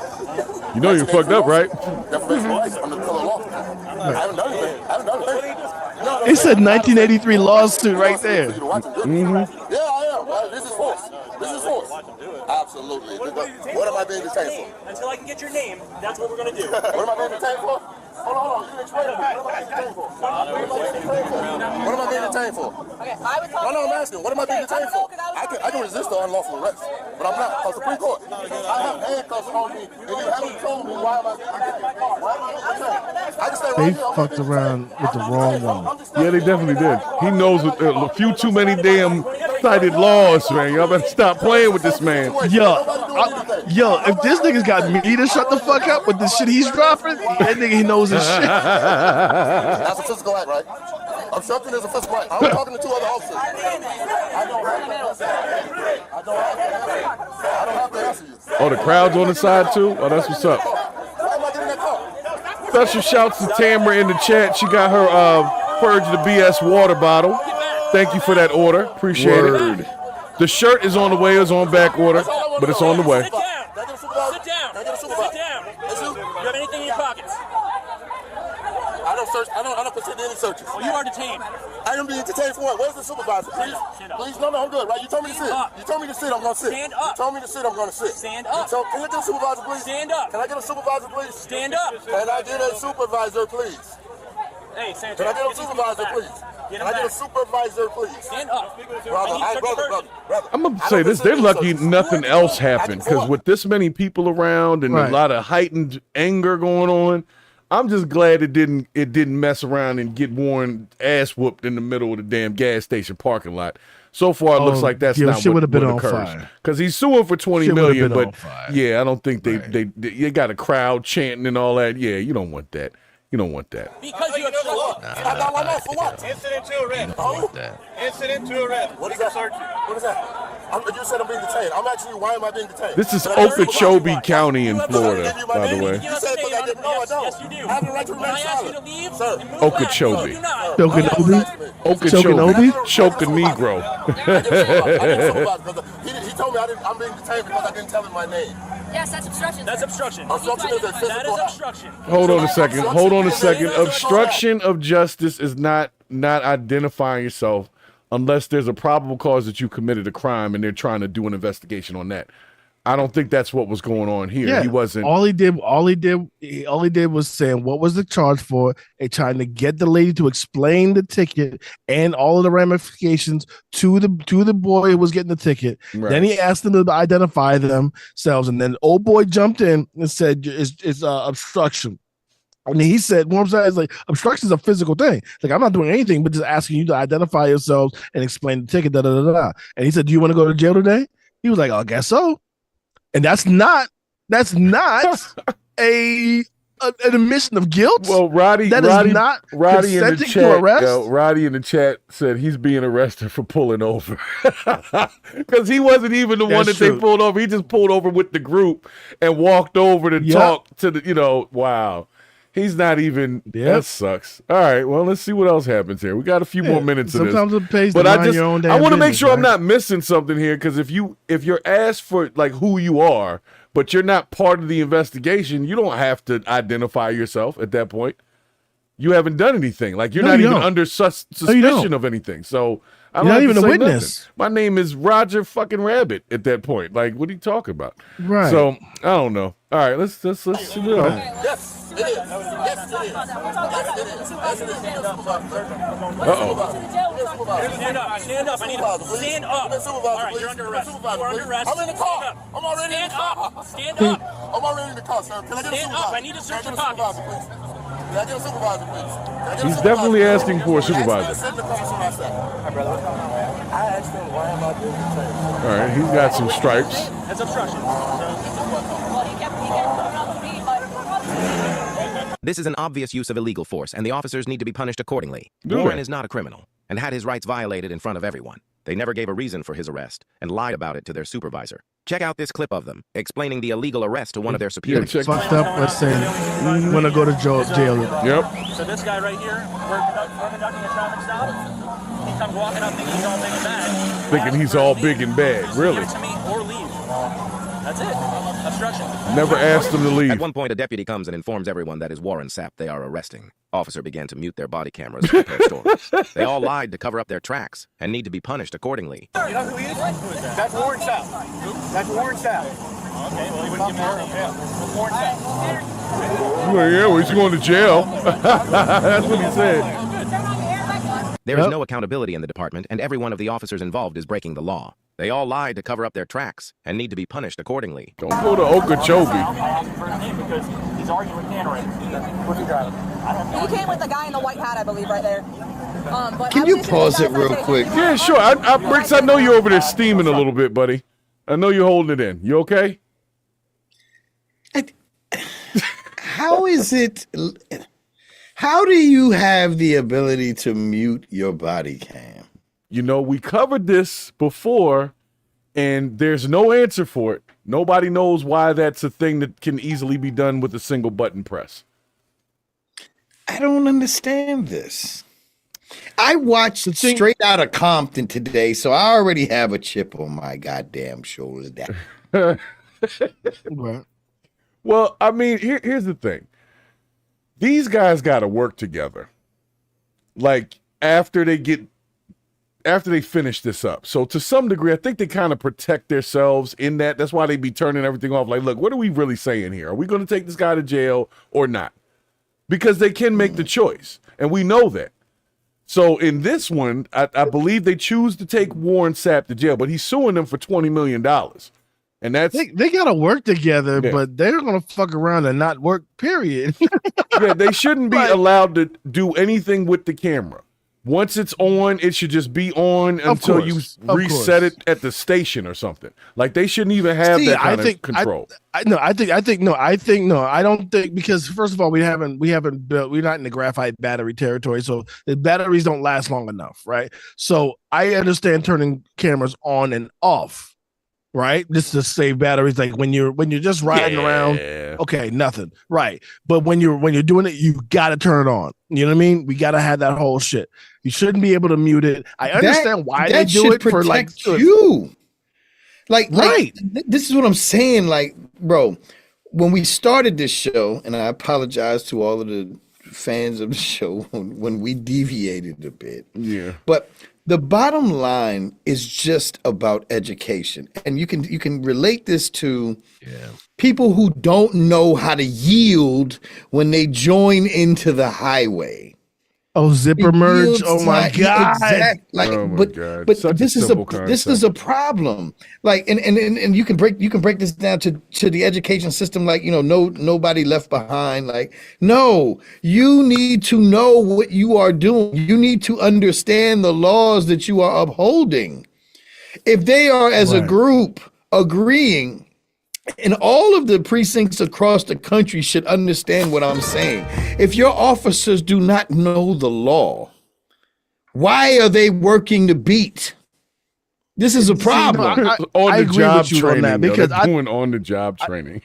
You know you're fucked up, right? Defamation of rights under the color law. I haven't done anything. It said 1983 lawsuit right there. Yeah, I am. This is force. This is force. Absolutely. What am I being detained for? Until I can get your name, that's what we're going to do. What am I being detained for? Hold on. You explain it. What am I being detained for? Okay, I was talking. No, I'm asking. What am I being detained for? I can resist the unlawful arrest, but I'm not. Because Supreme Court, I have handcuffs on me, and you haven't told me why am I being detained. They fucked around with the wrong one. Yeah, they definitely did. He knows a few too many damn cited laws, man. Y'all better stop playing with this man. Yo, if this nigga's got me to shut the fuck up with the shit he's dropping, that nigga, he knows his shit. That's a physical act, right? Obstruction is a physical act. I'm talking to two other officers. I don't have to answer you. Oh, the crowd's on the side too? Oh, that's what's up. Why am I getting that call? Special shouts to Tamara in the chat. She got her Purge the BS water bottle. Thank you for that order. Appreciate it. The shirt is on the way. It's on back order, but it's on the way. Sit down. Do you have anything in your pockets? I don't search. I don't consider any searches. Well, you are detained. I am being detained for what? Where's the supervisor? Please. No, I'm good. Right? You told me to sit. You told me to sit. I'm going to sit. Stand up. You told me to sit. I'm going to sit. Stand up. So, can I get a supervisor, please? Stand up. Can I get a supervisor, please? Stand up. Can I get a supervisor, please? Hey, Sanchez. Can I get a supervisor, please? Can I get a supervisor, please? Stand up. Brother. I'm gonna say this. They're lucky nothing else happened because with this many people around and a lot of heightened anger going on, I'm just glad it didn't mess around and get Warren ass whooped in the middle of the damn gas station parking lot. So far, it looks like that's not what occurs. Because he's suing for $20 million, but yeah, I don't think they got a crowd chanting and all that. Yeah, you don't want that. You don't want that. Because you have trouble. I got my mouth for what? Incident to arrest. Incident to arrest. What is that? What is that? You said I'm being detained. I'm actually, why am I being detained? This is Okeechobee County in Florida, by the way. You said because I didn't know. I don't. Yes, you do. I have the right to remain silent. Sir. Okeechobee. Okeechobee? Chokanegro. He told me I'm being detained because I didn't tell him my name. Yes, that's obstruction. That's obstruction. Obstruction is a physical act. That is obstruction. Hold on a second. Obstruction of justice is not identifying yourself unless there's a probable cause that you committed a crime and they're trying to do an investigation on that. I don't think that's what was going on here. Yeah, he wasn't. All he did was saying what was the charge for, and trying to get the lady to explain the ticket and all of the ramifications to the boy who was getting the ticket. Right. Then he asked them to identify themselves, and then old boy jumped in and said it's obstruction. And he said, what I'm saying is like obstruction is a physical thing. Like I'm not doing anything but just asking you to identify yourselves and explain the ticket. And he said, do you want to go to jail today? He was like, I guess so. And that's not an admission of guilt. Well, Roddy in the chat said he's being arrested for pulling over because he wasn't even the one that they pulled over. He just pulled over with the group and walked over to talk to the. Wow. He's not even. That sucks. All right. Well, let's see what else happens here. We got a few more minutes of this. Sometimes it pays but to mind your own damn I want to make sure business, I'm not missing something here because if you're asked for like who you are, but you're not part of the investigation, you don't have to identify yourself at that point. You haven't done anything. Like you're not even under suspicion of anything. So I don't You're have not even to a say witness. nothing. My name is Roger fucking Rabbit at that point. Like, what are you talking about? Right. So I don't know. All right, let's see what else. Yes, it is. Yes, it is. Yes, it is. Stand up. Stand up. I need to stand up. All right, you're under arrest. You are under arrest. I'm in the car. I'm already in the car. Stand up. I'm already in the car, sir. Can I get a Stand supervisor? up. I need to search your pockets. Can I get a supervisor, please? He's definitely asking for a supervisor. Sit in the car as soon as I say. Hi, brother. What's going on, man? I asked him why am I doing this? All right, he's got some stripes. That's obstruction. This is an obvious use of illegal force, and the officers need to be punished accordingly. Really? Warren is not a criminal and had his rights violated in front of everyone. They never gave a reason for his arrest and lied about it to their supervisor. Check out this clip of them explaining the illegal arrest to one of their superiors. Fucked up. Let's say want to go to jail. Yep. So this guy right here, we're conducting a traffic stop. He comes walking up thinking he's all big and bad. Thinking he's all big and bad. Really? Give it to me or leave. That's it. Obstruction. Never asked him to leave. At one point, a deputy comes and informs everyone that is Warren Sapp they are arresting. Officer began to mute their body cameras to prepare stories. They all lied to cover up their tracks and need to be punished accordingly. You know who he is? Who is that? That's Warren Sapp. Who? That's Warren Sapp. Okay, well, he wouldn't give me her. Yeah. Warren Sapp. Well, yeah, well, he's going to jail. That's what he said. There is no accountability in the department, and every one of the officers involved is breaking the law. They all lied to cover up their tracks and need to be punished accordingly. Don't go to Okeechobee. Because he's arguing with Tanner. What's he driving? He came with the guy in the white hat, I believe, right there. But Can you pause it real quick? Yeah, sure. Brix, I know you're over there steaming a little bit, buddy. I know you're holding it in. You okay? How is it? How do you have the ability to mute your body cam? You know, we covered this before, and there's no answer for it. Nobody knows why that's a thing that can easily be done with a single button press. I don't understand this. I watched Straight Outta Compton today, so I already have a chip on my goddamn shoulder. Well, I mean, here's the thing. These guys got to work together. Like, after they finish this up. So to some degree, I think they kind of protect themselves in that. That's why they be turning everything off. Like, look, what are we really saying here? Are we going to take this guy to jail or not? Because they can make the choice, and we know that. So in this one, I believe they choose to take Warren Sapp to jail, but he's suing them for $20 million. And that's they gotta work together, but they're gonna fuck around and not work, period. Yeah, they shouldn't be allowed to do anything with the camera. Once it's on, it should just be on until you reset it at the station or something. Like they shouldn't even have that kind of control. I don't think, because first of all, we're not in the graphite battery territory, so the batteries don't last long enough, right? So I understand turning cameras on and off, right? Just to save batteries. Like when you're just riding around, okay, nothing, right? But when you're doing it, you got to turn it on. You know what I mean? We got to have that whole shit. You shouldn't be able to mute it. I understand why they do it for like you. Like, this is what I'm saying. Like, bro, when we started this show, and I apologize to all of the fans of the show when we deviated a bit. Yeah. But the bottom line is just about education. And you can relate this to people who don't know how to yield when they join into the highway. Oh, zipper merge. Oh my God. Exactly. Like, Oh my but God. but Such a this is simple this is a problem. Like, and you can break this down to the education system. Like, nobody left behind. Like, no, you need to know what you are doing. You need to understand the laws that you are upholding. If they are as a group agreeing, and all of the precincts across the country should understand what I'm saying. If your officers do not know the law, why are they working the beat? This is a problem. On I the agree job with you training, on that because they're doing on the job training.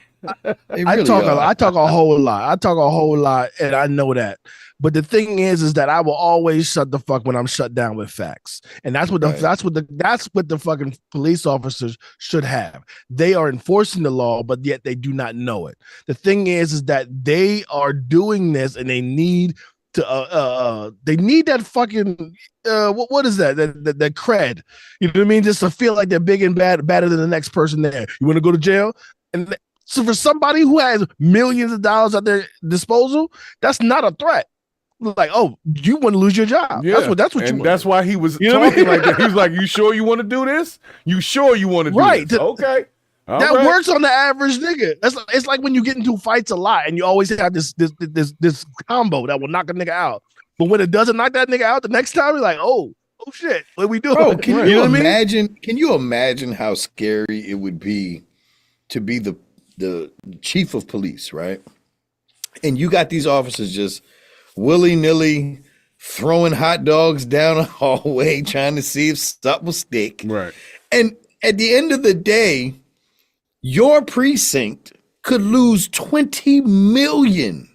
I talk a whole lot, and I know that. But the thing is that I will always shut the fuck when I'm shut down with facts, and that's what the fucking police officers should have. They are enforcing the law, but yet they do not know it. The thing is that they are doing this, and they need to they need that fucking what is that the cred, you know what I mean, just to feel like they're big and better than the next person there. You want to go to jail? And so for somebody who has millions of dollars at their disposal, that's not a threat. Like, oh, you want to lose your job? Yeah. That's what you want. That's why he was You know what I talking mean? like that. He was like, "You sure you want to do this? You sure you want to do this? Okay." That works on the average nigga. It's like when you get into fights a lot and you always have this combo that will knock a nigga out. But when it doesn't knock that nigga out, the next time you're like, oh shit, what we doing? Bro, can you know what I mean? imagine? Can you imagine how scary it would be to be the chief of police, right? And you got these officers just willy-nilly throwing hot dogs down a hallway trying to see if something will stick. Right. And at the end of the day, your precinct could lose 20 million.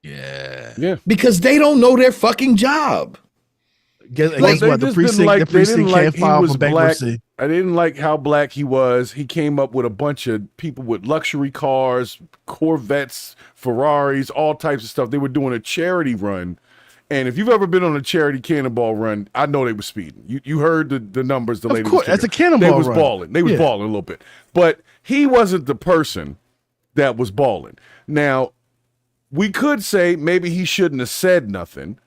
Yeah. Because they don't know their fucking job. Guess what? The precinct can't file for bankruptcy. I didn't like how black he was. He came up with a bunch of people with luxury cars, Corvettes, Ferraris, all types of stuff. They were doing a charity run. And if you've ever been on a charity cannonball run, I know they were speeding. You heard the numbers the lady was that's a cannonball They was run. balling. They was balling a little bit. But he wasn't the person that was balling. Now, we could say maybe he shouldn't have said nothing.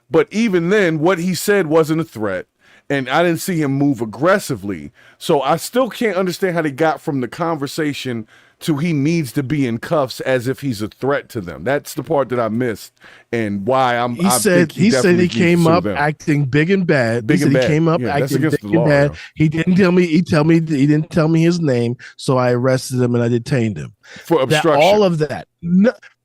But even then, what he said wasn't a threat. And I didn't see him move aggressively. So I still can't understand how they got from the conversation to he needs to be in cuffs as if he's a threat to them. That's the part that I missed, and why He said he came up acting big and bad. He came up acting big and bad. He didn't tell me. He didn't tell me his name, so I arrested him and I detained him for obstruction. All of that,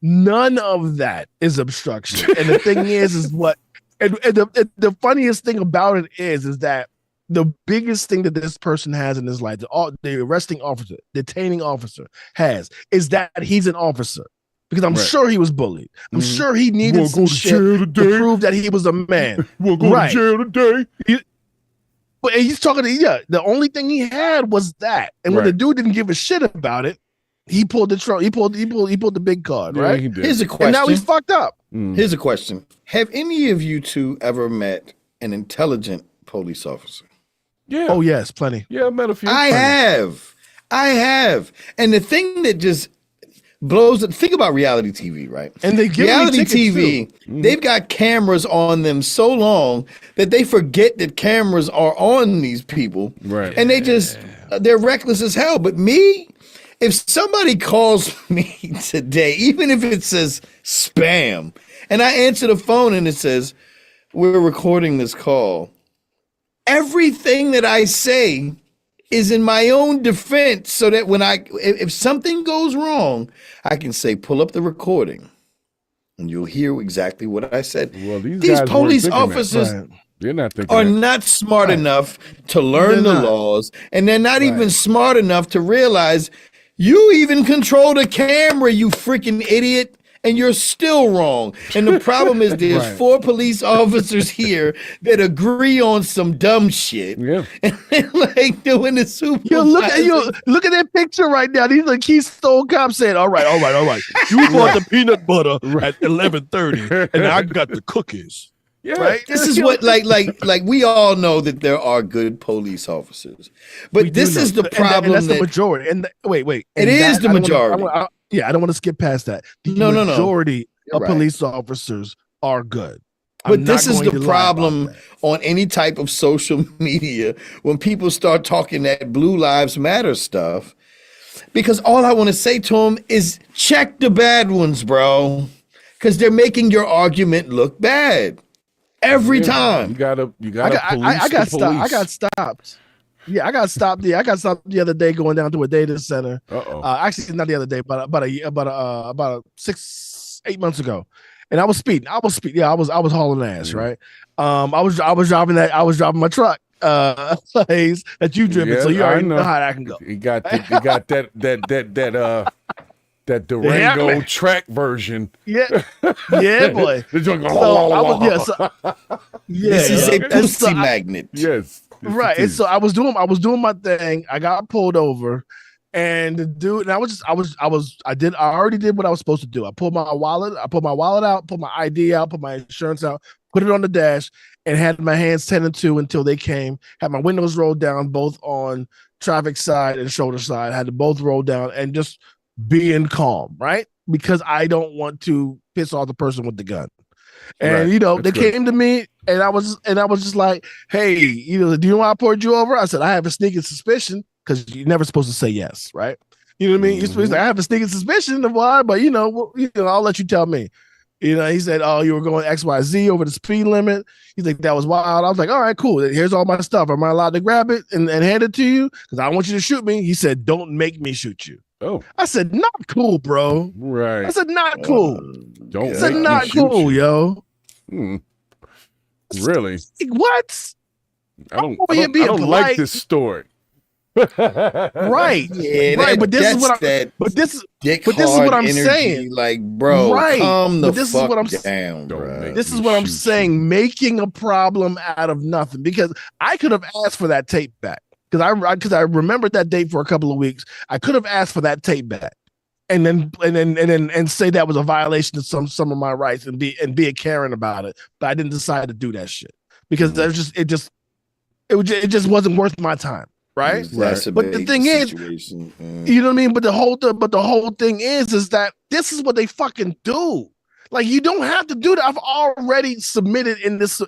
none of that is obstruction. And the thing is what. And the funniest thing about it is that the biggest thing that this person has in his life, the arresting officer, detaining officer has, is that he's an officer. Because I'm sure he was bullied. I'm sure he needed some shit to prove that he was a man. We'll go to jail today. But he's talking to, the only thing he had was that. And when the dude didn't give a shit about it, he pulled the trunk. He pulled the big card, right? He did. Here's a question. And now he's fucked up. Here's a question. Have any of you two ever met an intelligent police officer? Yeah. Oh, yes, plenty. Yeah, I met a few. I have. And the thing that just blows it, think about reality TV, right? And they give reality me TV, they've got cameras on them so long that they forget that cameras are on these people. Right. And they're reckless as hell. But me, if somebody calls me today, even if it says spam, and I answer the phone and it says, we're recording this call, everything that I say is in my own defense, so that if something goes wrong, I can say, pull up the recording and you'll hear exactly what I said. Well, these police officers They're not thinking are not smart enough to learn the laws, and they're not even smart enough to realize you even control the camera, you freaking idiot, and you're still wrong. And the problem is there's 4 police officers here that agree on some dumb shit. Yeah. And they're like doing the super. Look at that picture right now. These are Keystone cops saying, all right. You bought the peanut butter at 11:30, and I got the cookies. Yeah. Right. This is what like we all know that there are good police officers, but this is the problem. And that's the majority. And wait. It is the majority. I don't want to skip past that. The majority of police officers are good. But this is the problem on any type of social media when people start talking that Blue Lives Matter stuff. Because all I want to say to them is check the bad ones, bro. Because they're making your argument look bad every time. You gotta I got stopped. Yeah, I got stopped. Yeah, I got stopped the other day going down to a data center. Actually, not the other day, but about 6-8 months ago. And I was speeding. Yeah, I was hauling ass, right? I was driving my truck, Haze, that you driven, so you already know how that can go. He got that Durango track version. Yeah, boy. This is a pussy magnet. Yes. Right. And so I was doing my thing. I got pulled over. And the dude, and I already did what I was supposed to do. I pulled my wallet out, put my ID out, put my insurance out, put it on the dash, and had my hands 10 and 2 until they came. Had my windows rolled down, both on traffic side and shoulder side. Had to both roll down and just being calm, right? Because I don't want to piss off the person with the gun. And they came to me, and I was just like, hey, do you know why I pulled you over? I said, I have a sneaking suspicion. Because you're never supposed to say yes, right? You know what I mean? You're supposed to say, I have a sneaking suspicion of why, but I'll let you tell me. He said, oh, you were going XYZ over the speed limit. He's like, that was wild. I was like, all right, cool. Here's all my stuff. Am I allowed to grab it and hand it to you? Because I want you to shoot me. He said, don't make me shoot you. Oh. I said, not cool, bro. Right. I said, not cool. Don't. I said, not cool, yo. Really? Like, what? I don't like this story. Right. Yeah, right. But this is what I'm saying. Like, bro, right. calm the this fuck is what I'm down, bro. This is what I'm saying. Making a problem out of nothing, because I could have asked for that tape back. Because I remembered that date for a couple of weeks. I could have asked for that tape back, and then say that was a violation of some of my rights and be a Karen about it. But I didn't decide to do that shit because it just wasn't worth my time. Right. But the thing is, you know what I mean? But the whole thing is that this is what they fucking do. Like, you don't have to do that. I've already submitted in this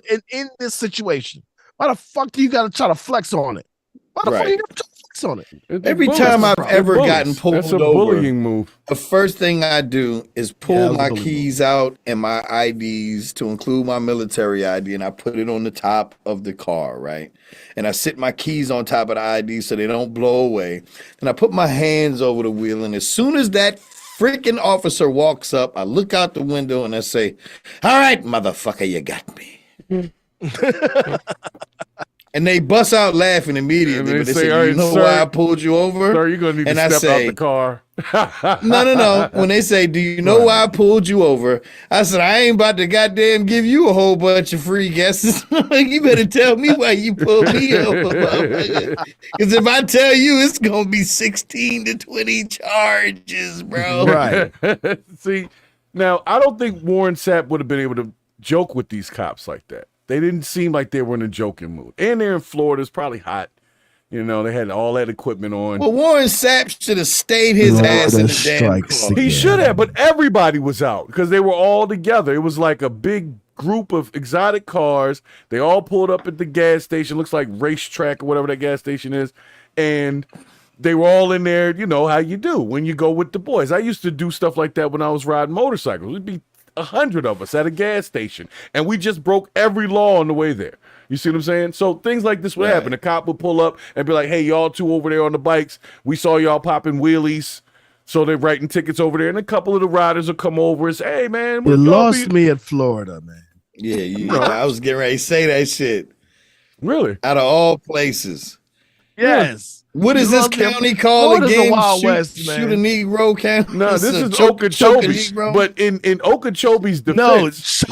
situation. Why the fuck do you got to try to flex on it? Why the fuck do you got to try to flex on it? Every time I've ever gotten pulled over, bullying move. The first thing I do is pull my keys out and my IDs, to include my military ID, and I put it on the top of the car, right? And I sit my keys on top of the ID so they don't blow away. And I put my hands over the wheel, and as soon as that freaking officer walks up, I look out the window and I say, all right, motherfucker, you got me. And they bust out laughing immediately. But they say, you know why I pulled you over? Sir, you're going to need to step out the car. No. When they say, do you know why I pulled you over? I said, I ain't about to goddamn give you a whole bunch of free guesses. You better tell me why you pulled me over. Because if I tell you, it's going to be 16 to 20 charges, bro. Right. See, now, I don't think Warren Sapp would have been able to joke with these cops like that. They didn't seem like they were in a joking mood. And they're in Florida. It's probably hot. They had all that equipment on. Well, Warren Sapp should have stayed his ass in the damn car. He should have, but everybody was out because they were all together. It was like a big group of exotic cars. They all pulled up at the gas station. Looks like Racetrack or whatever that gas station is. And they were all in there, how you do when you go with the boys. I used to do stuff like that when I was riding motorcycles. It'd be 100 of us at a gas station, and we just broke every law on the way there. You see what I'm saying? So things like this would happen. The cop would pull up and be like, hey, y'all two over there on the bikes, we saw y'all popping wheelies. So they're writing tickets over there, and a couple of the riders will come over and say, hey, man. You lost me at Florida, man. Yeah, I was getting ready to say that shit. Really? Out of all places. Yes. What is this county called again? West, shoot a Negro county? No, this is Okeechobee. But in Okeechobee's defense.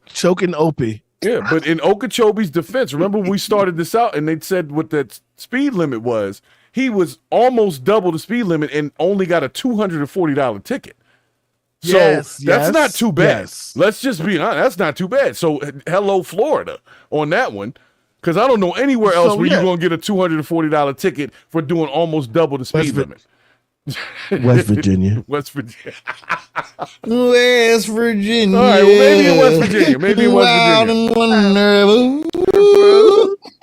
Choking Opie. Yeah, but in Okeechobee's defense, remember when we started this out and they said what the speed limit was? He was almost double the speed limit and only got a $240 ticket. So that's not too bad. Yes. Let's just be honest. That's not too bad. So hello, Florida, on that one. Because I don't know anywhere else where you're going to get a $240 ticket for doing almost double the speed limit. West Virginia. West Virginia. West Virginia. All right, well, maybe in West Virginia. Maybe in West Wild Virginia. and wonderful.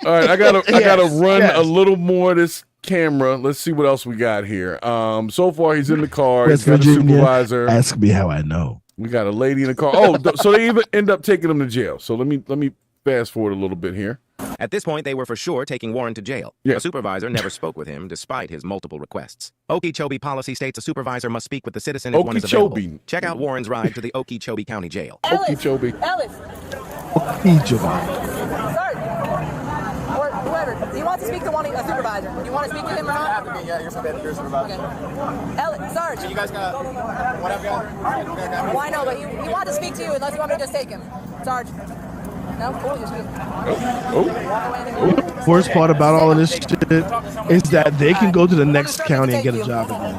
All right, I gotta run a little more of this camera. Let's see what else we got here. So far he's in the car. West He's got Virginia. a supervisor. Ask me how I know. We got a lady in the car. Oh, so they even end up taking him to jail. So let me fast forward a little bit here. At this point, they were for sure taking Warren to jail. Yeah. A supervisor never spoke with him, despite his multiple requests. Okeechobee policy states a supervisor must speak with the citizen if one is available. Okeechobee. Check out Warren's ride to the Okeechobee County Jail. Okeechobee. Ellis. Okeechobee. Sorry. Or whoever. Do you want to speak to a supervisor? Do you want to speak to him or not? Yeah, you're supervisor. Okay. Ellis, Sarge. So you guys got whatever. Well, I know, but he wanted to speak to you unless you want me to just take him. Sarge. No? Cool. Just The worst part about all of this shit is that they can go to the next county and get a job again.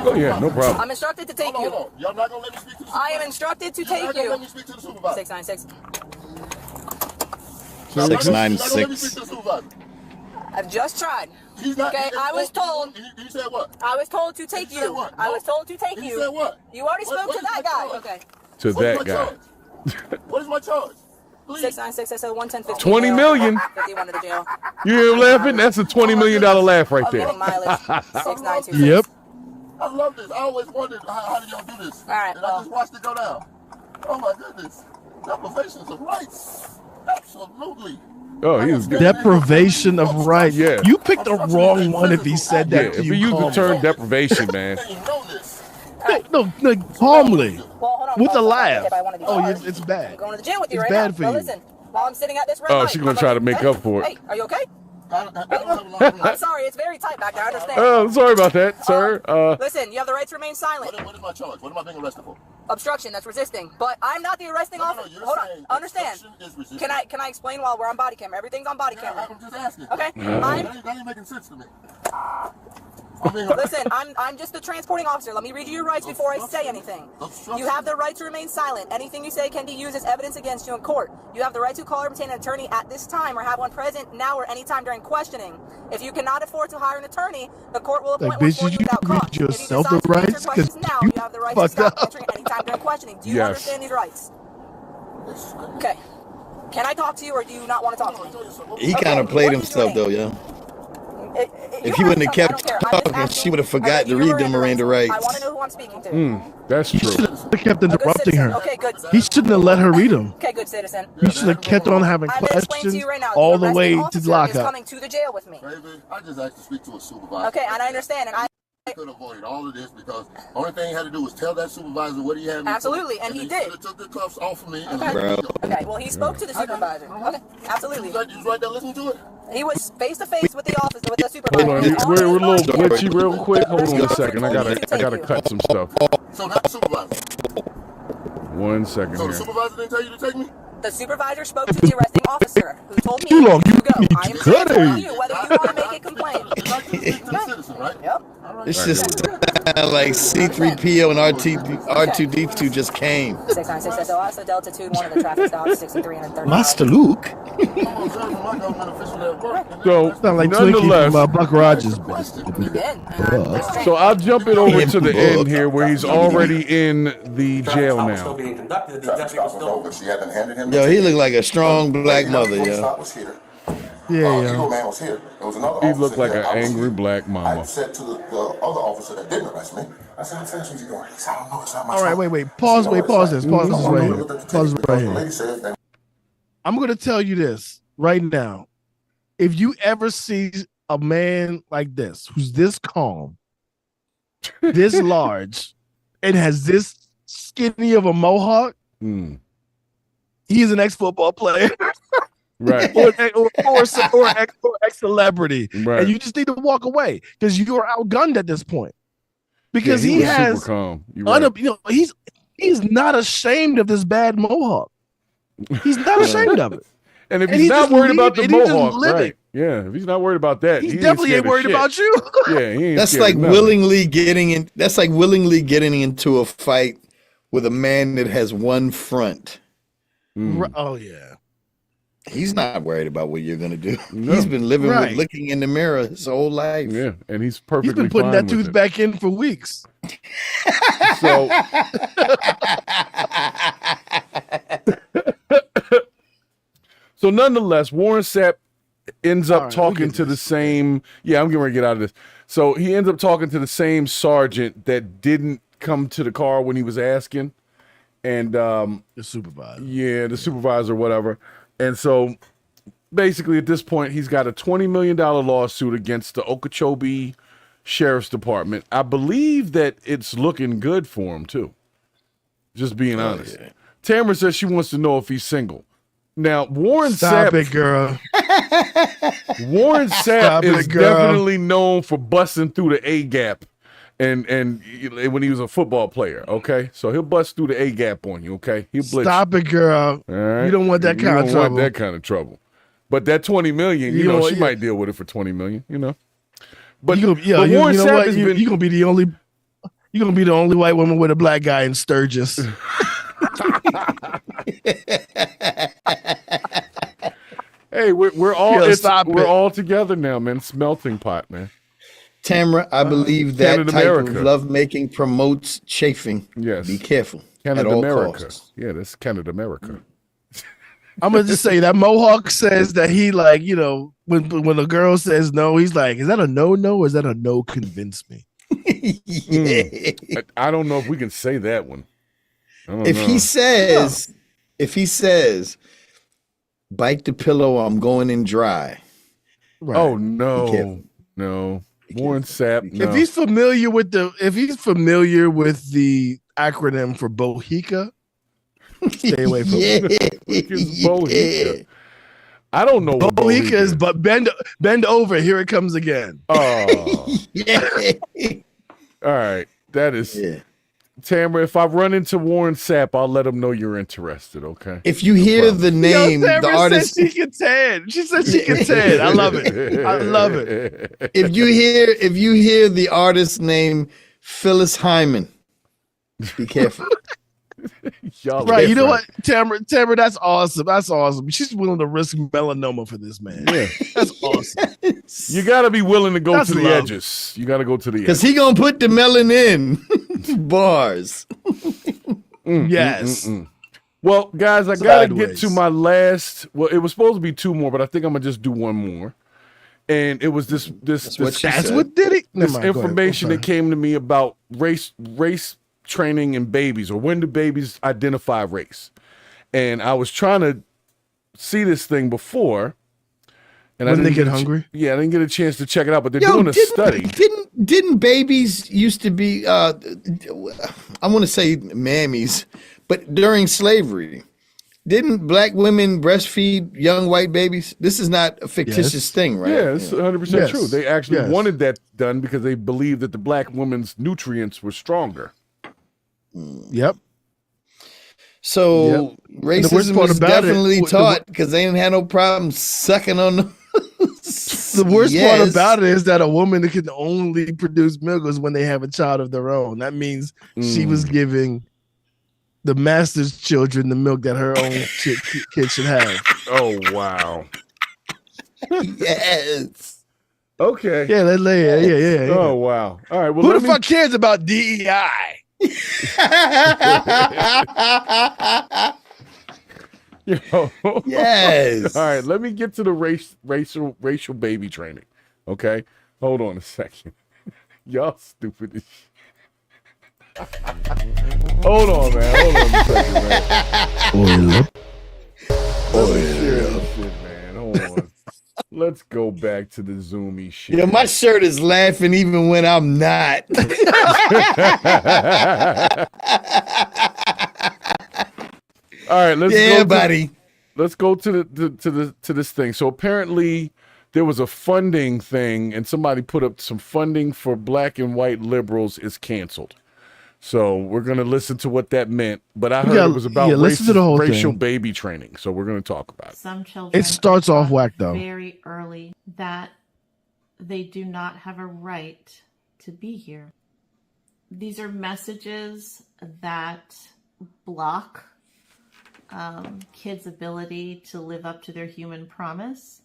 Oh yeah, no problem. I'm instructed to take you. Y'all not gonna let me speak to the supervisor? I am instructed to take you. Let me speak to the supervisor. 696. 696. I've just tried. He's not, okay, I was told. You said what? I was told to take you. What? I was told to take you. You said what? You already spoke to that guy. Okay. To that guy. What is my charge? 696 110 $20 million. 51 to the jail. You hear him laughing? That's a $20 million laugh right there. Mileage. 6926. Yep. I love this. I always wondered how do y'all do this? All right. And I just watched it go down. Oh my goodness. Deprivations of rights. Absolutely. Oh, he was good. Deprivation of rights. Yeah. You picked the wrong one if he said that Yeah, to if you. he used the calmly. term deprivation, man. No, calmly. Well, hold on. With a laugh. If I wanna be Oh, charged, it's bad. I'm going to the jail with you It's right bad now. for But you. listen, while I'm sitting at this red Oh, light, she's gonna try to make up for it. Hey, are you okay? I'm sorry, it's very tight back there. I understand. Oh, sorry about that, sir. Listen, you have the right to remain silent. What is my charge? What am I being arrested for? Obstruction, that's resisting. But I'm not the arresting officer. Hold on, understand. Can I explain while we're on body camera? Everything's on body camera. I'm just asking. Okay? That ain't making sense to me. Listen, I'm just the transporting officer. Let me read you your rights before I say anything. You have the right to remain silent. Anything you say can be used as evidence against you in court. You have the right to call or obtain an attorney at this time or have one present now or any time during questioning. If you cannot afford to hire an attorney, the court will appoint one for you without cost. yourself the rights? Because now you have the right to stop answering any time during questioning. Do you Yes. understand these rights? Okay. Can I talk to you or do you not want to talk to me? He kind of played himself though, yo. If he wouldn't have kept talking, she would have forgot to read the Miranda rights. I want to know who I'm speaking to. That's true. He kept interrupting her. Okay, good. He shouldn't have let her read them. Okay, good citizen. He should have kept on having I'm gonna explain to questions you right now. all the arresting way to officer the is lockup. coming to the jail with me. Baby, I just asked to speak to a supervisor. Okay, and I understand, and I could avoid all of this because the only thing he had to do was tell that supervisor what he had. Absolutely, and he did. He took the cuffs off of me. And Okay. Okay, well, he spoke to the supervisor. Okay, absolutely. You was right there listening to it? He was face to face with the officer, with the supervisor. Hold on, we're a little glitchy real quick. Hold on a second. I gotta cut some stuff. So not the supervisor. 1 second So the here. supervisor didn't tell you to take me? The supervisor spoke to the arresting officer, who told me Too long. to go. I am cut telling it. you whether you want to make a complaint. Yep. It's just like C3PO and R2D2 just came. 696 SOS, so altitude, one of the traffic stops, 63 and 30. Master Luke. So, Sound like Twinkie nonetheless, from Buck Rogers. so I'll jump it over to the end here where he's already in the jail now. Yo, he looked like a strong black mother, yo. Yeah, He looked like an angry black mama. I said to the other officer that didn't arrest me, I said, how fast was you going? He said, I don't know, it's not my All right, wait. Pause this. Pause this right here. Pause it right here. I'm going to tell you this right now. If you ever see a man like this, who's this calm, this large, and has this skinny of a mohawk, he's an ex-football player. Right. or ex-celebrity. Right. And you just need to walk away because you're outgunned at this point. Because Yeah, he was has, super calm. You're right. he's not ashamed of this bad mohawk. He's not ashamed of it. And if And he's he not just worried about the and he just mohawk, living. right? Yeah, if he's not worried about that, He he definitely ain't scared of worried shit. about you. Yeah, he ain't That's scared like of nothing. willingly getting into a fight with a man that has one front. Oh yeah. He's not worried about what you're gonna do. No. He's been living Right. with looking in the mirror his whole life. Yeah, and he's perfectly He's been putting fine that with tooth it. back in for weeks. So, so nonetheless, Warren Sapp ends up talking to the same. Yeah, I'm getting ready to get out of this. So he ends up talking to the same sergeant that didn't come to the car when he was asking, and The supervisor. yeah, the supervisor, whatever. And so basically, at this point, he's got a $20 million lawsuit against the Okeechobee Sheriff's Department. I believe that it's looking good for him too. Just being honest. Yeah. Tamara says she wants to know if he's single. Now, Warren Stop Sapp, it, girl. Warren Sapp Stop is it, girl. definitely known for busting through the A gap, and when he was a football player. Okay, so he'll bust through the A gap on you. Okay, he'll blitz. Stop it, girl. All right? You don't want that kind of You don't trouble. want that kind of trouble. But that 20 million, you You know, know she what, might deal with it for 20 million. You know, but you but know Warren Sapp what? has You're been. gonna be the only. You're gonna be the only white woman with a black guy in Sturgis. Hey, we're all Yo, it's, stop we're it. all together now, man. It's melting pot, man. Tamara, I believe that Canada, type America. of lovemaking promotes chafing. Yes. Be careful. Canada, at all America. costs. Yeah, that's Canada, America. I'm gonna just say that Mohawk says that he like, you know, when a girl says no, he's like, is that a no or is that a no convince me? I don't know if we can say that one. I don't If know. he says, bite the pillow, I'm going in dry. Right. Oh Be no, careful. no, Warren Sapp. No. If he's familiar with the acronym for Bohica, stay away from it. It's Bohica. I don't know what Bohica is, but bend over. Here it comes again. Oh, all right. That is Tamara. If I run into Warren Sapp, I'll let him know you're interested. Okay. If you hear the name, the artist. Said she can tan. She said she can tan. I love it. I love it. If you hear the artist name Phyllis Hyman, be careful. Y'all Right, you know what, different. Tamara, that's awesome. That's awesome. She's willing to risk melanoma for this man. Yeah. That's awesome. You got to be willing to go That's to the love. edges. You got to go to the edges. Because he gonna put the melon in bars. Yes. Well, guys, I got to get Sideways. to my last. Well, it was supposed to be two more, but I think I'm gonna just do one more. And it was this That's what did it. this information that came to me about race training in babies, or when do babies identify race. And I was trying to see this thing before, and When I they didn't get a hungry? Yeah, I didn't get a chance to check it out, but they're doing a study. Didn't babies used to be I want to say mammies, but during slavery, didn't black women breastfeed young white babies? This is not a fictitious thing, right? Yeah, it's 100% Yes. true. They actually Yes. wanted that done because they believed that the black woman's nutrients were stronger. Yep. So And the worst racism part is about definitely it, taught because they didn't have no problem sucking on them. The worst part about it is that a woman can only produce milk is when they have a child of their own. That means she was giving the master's children the milk that her own kid should have. Oh, wow. Yes. Okay. Yeah. Oh, wow. All right. Well, Who the fuck cares about DEI? Yes. All right. Let me get to the racial baby training. Okay. Hold on a second. Y'all stupid as shit. Hold on, man. Hold on a second, man. Shit, man. Hold on. Let's go back to the zoomy shit. Yeah, my shirt is laughing even when I'm not. All right, let's Yeah, go buddy. Let's go to this thing. So apparently there was a funding thing, and somebody put up some funding for black and white liberals is canceled. So we're gonna listen to what that meant. But I heard it was about listen to the whole racial thing. baby training. So we're gonna talk about it. Some children It starts off whack though. very early that they do not have a right to be here. These are messages that block kids' ability to live up to their human promise.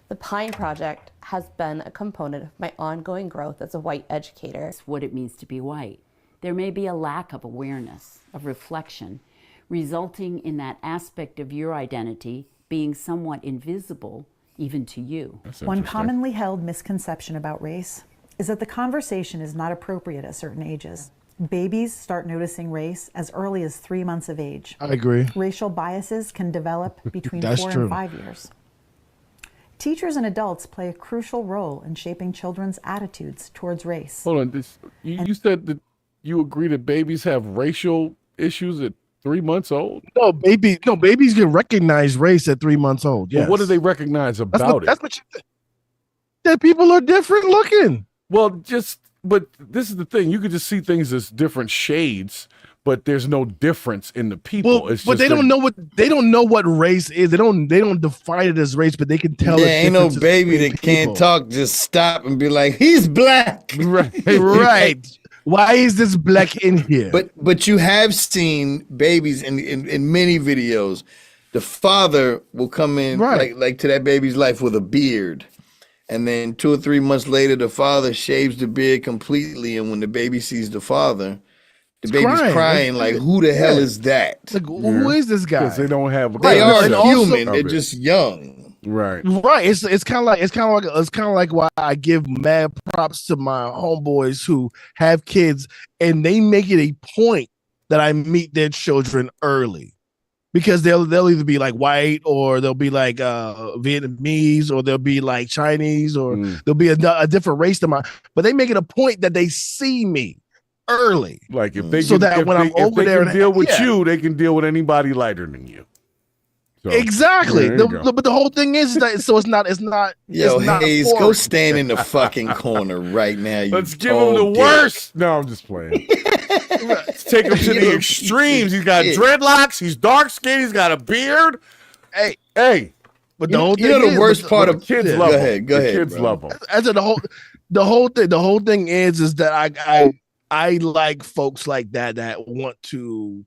The Pine Project has been a component of my ongoing growth as a white educator. It's what it means to be white. There may be a lack of awareness, of reflection, resulting in that aspect of your identity being somewhat invisible even to you. One commonly held misconception about race is that the conversation is not appropriate at certain ages. Babies start noticing race as early as 3 months of age. I agree. Racial biases can develop between That's 4 true. and 5 years. Teachers and adults play a crucial role in shaping children's attitudes towards race. Hold on, you said that you agree that babies have racial issues at 3 months old? No, babies can recognize race at 3 months old. Yes. Well, what do they recognize about it? That's what you think. That people are different looking. Well, but this is the thing. You could just see things as different shades, but there's no difference in the people. Well, but they don't know what race is. They don't define it as race, but they can tell. There ain't no baby that can't talk. Just stop and be like, he's black. Right. Right. Why is this black in here? But you have seen babies in many videos. The father will come in like to that baby's life with a beard. And then 2 or 3 months later, the father shaves the beard completely. And when the baby sees the father, the baby's crying like, who the hell is that? Like, who is this guy? Because they don't have. They are human. They're just young. Right. Right. It's kind of like why I give mad props to my homeboys who have kids, and they make it a point that I meet their children early. Because they'll either be like white, or they'll be like Vietnamese, or they'll be like Chinese, or they'll be a different race than mine. But they make it a point that they see me early, like if they so can, that if when they, I'm if over they there can deal with yeah. you, they can deal with anybody lighter than you. So, Exactly. there you go. But the whole thing is that it's not. Yo, it's not Hayes, go foreign. stand in the fucking corner right now. You Let's give him the tall dick. worst. No, I'm just playing. Let's take him to the extremes. He's got dreadlocks. He's dark skinned. He's got a beard. Hey. But the whole thing the is, worst part of kids yeah, love go him. ahead, go The ahead. kids Bro. love him. As in the whole thing is that I like folks like that want to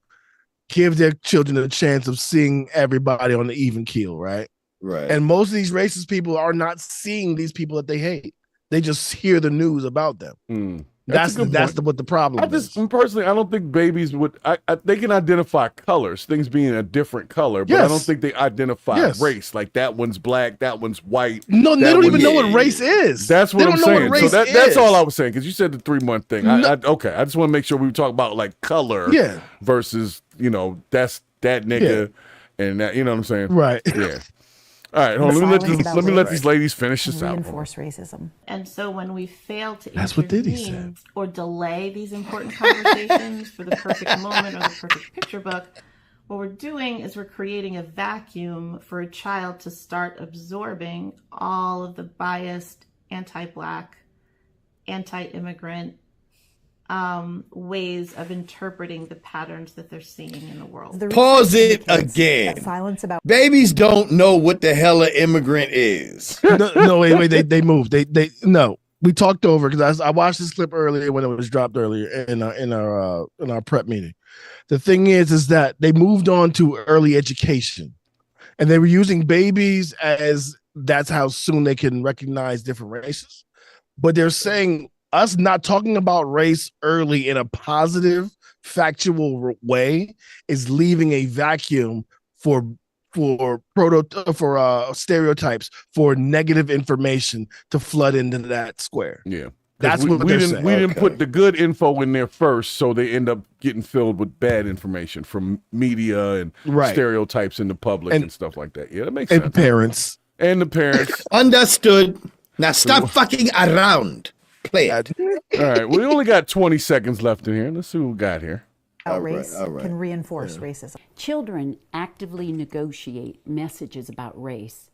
give their children a chance of seeing everybody on the even keel, right? Right. And most of these racist people are not seeing these people that they hate. They just hear the news about them. That's what the problem is. Personally, I don't think babies would. They can identify colors, things being a different color, but I don't think they identify race. Like that one's black, that one's white. No, they don't even know what race is. That's what They I'm don't know saying. what So race that's is. all I was saying, because you said the 3 month thing. Okay, I just want to make sure we talk about like color, versus that's that nigga, and that, you know what I'm saying, right? Yeah. All right, hold on. Let me let these ladies finish this out. Reinforce racism. And so when we fail to That's what Diddy intervene or delay these important conversations for the perfect moment or the perfect picture book, what we're doing is we're creating a vacuum for a child to start absorbing all of the biased, anti-Black, anti-immigrant ways of interpreting the patterns that they're seeing in the world. Pause it again. Silence about Babies don't know what the hell an immigrant is. no, wait, they moved. They no. We talked over because I watched this clip earlier when it was dropped earlier in our prep meeting. The thing is that they moved on to early education, and they were using babies as that's how soon they can recognize different races. But they're saying us not talking about race early in a positive, factual way is leaving a vacuum for stereotypes, for negative information to flood into that square. Yeah. That's we what they're didn't saying. we didn't put the good info in there first, so they end up getting filled with bad information from media and stereotypes in the public and stuff like that. Yeah, that makes sense. And parents. And the parents. Understood. Now stop fucking around. Play it. All right, we only got 20 seconds left in here. Let's see what we got here. race can reinforce racism. Children actively negotiate messages about race.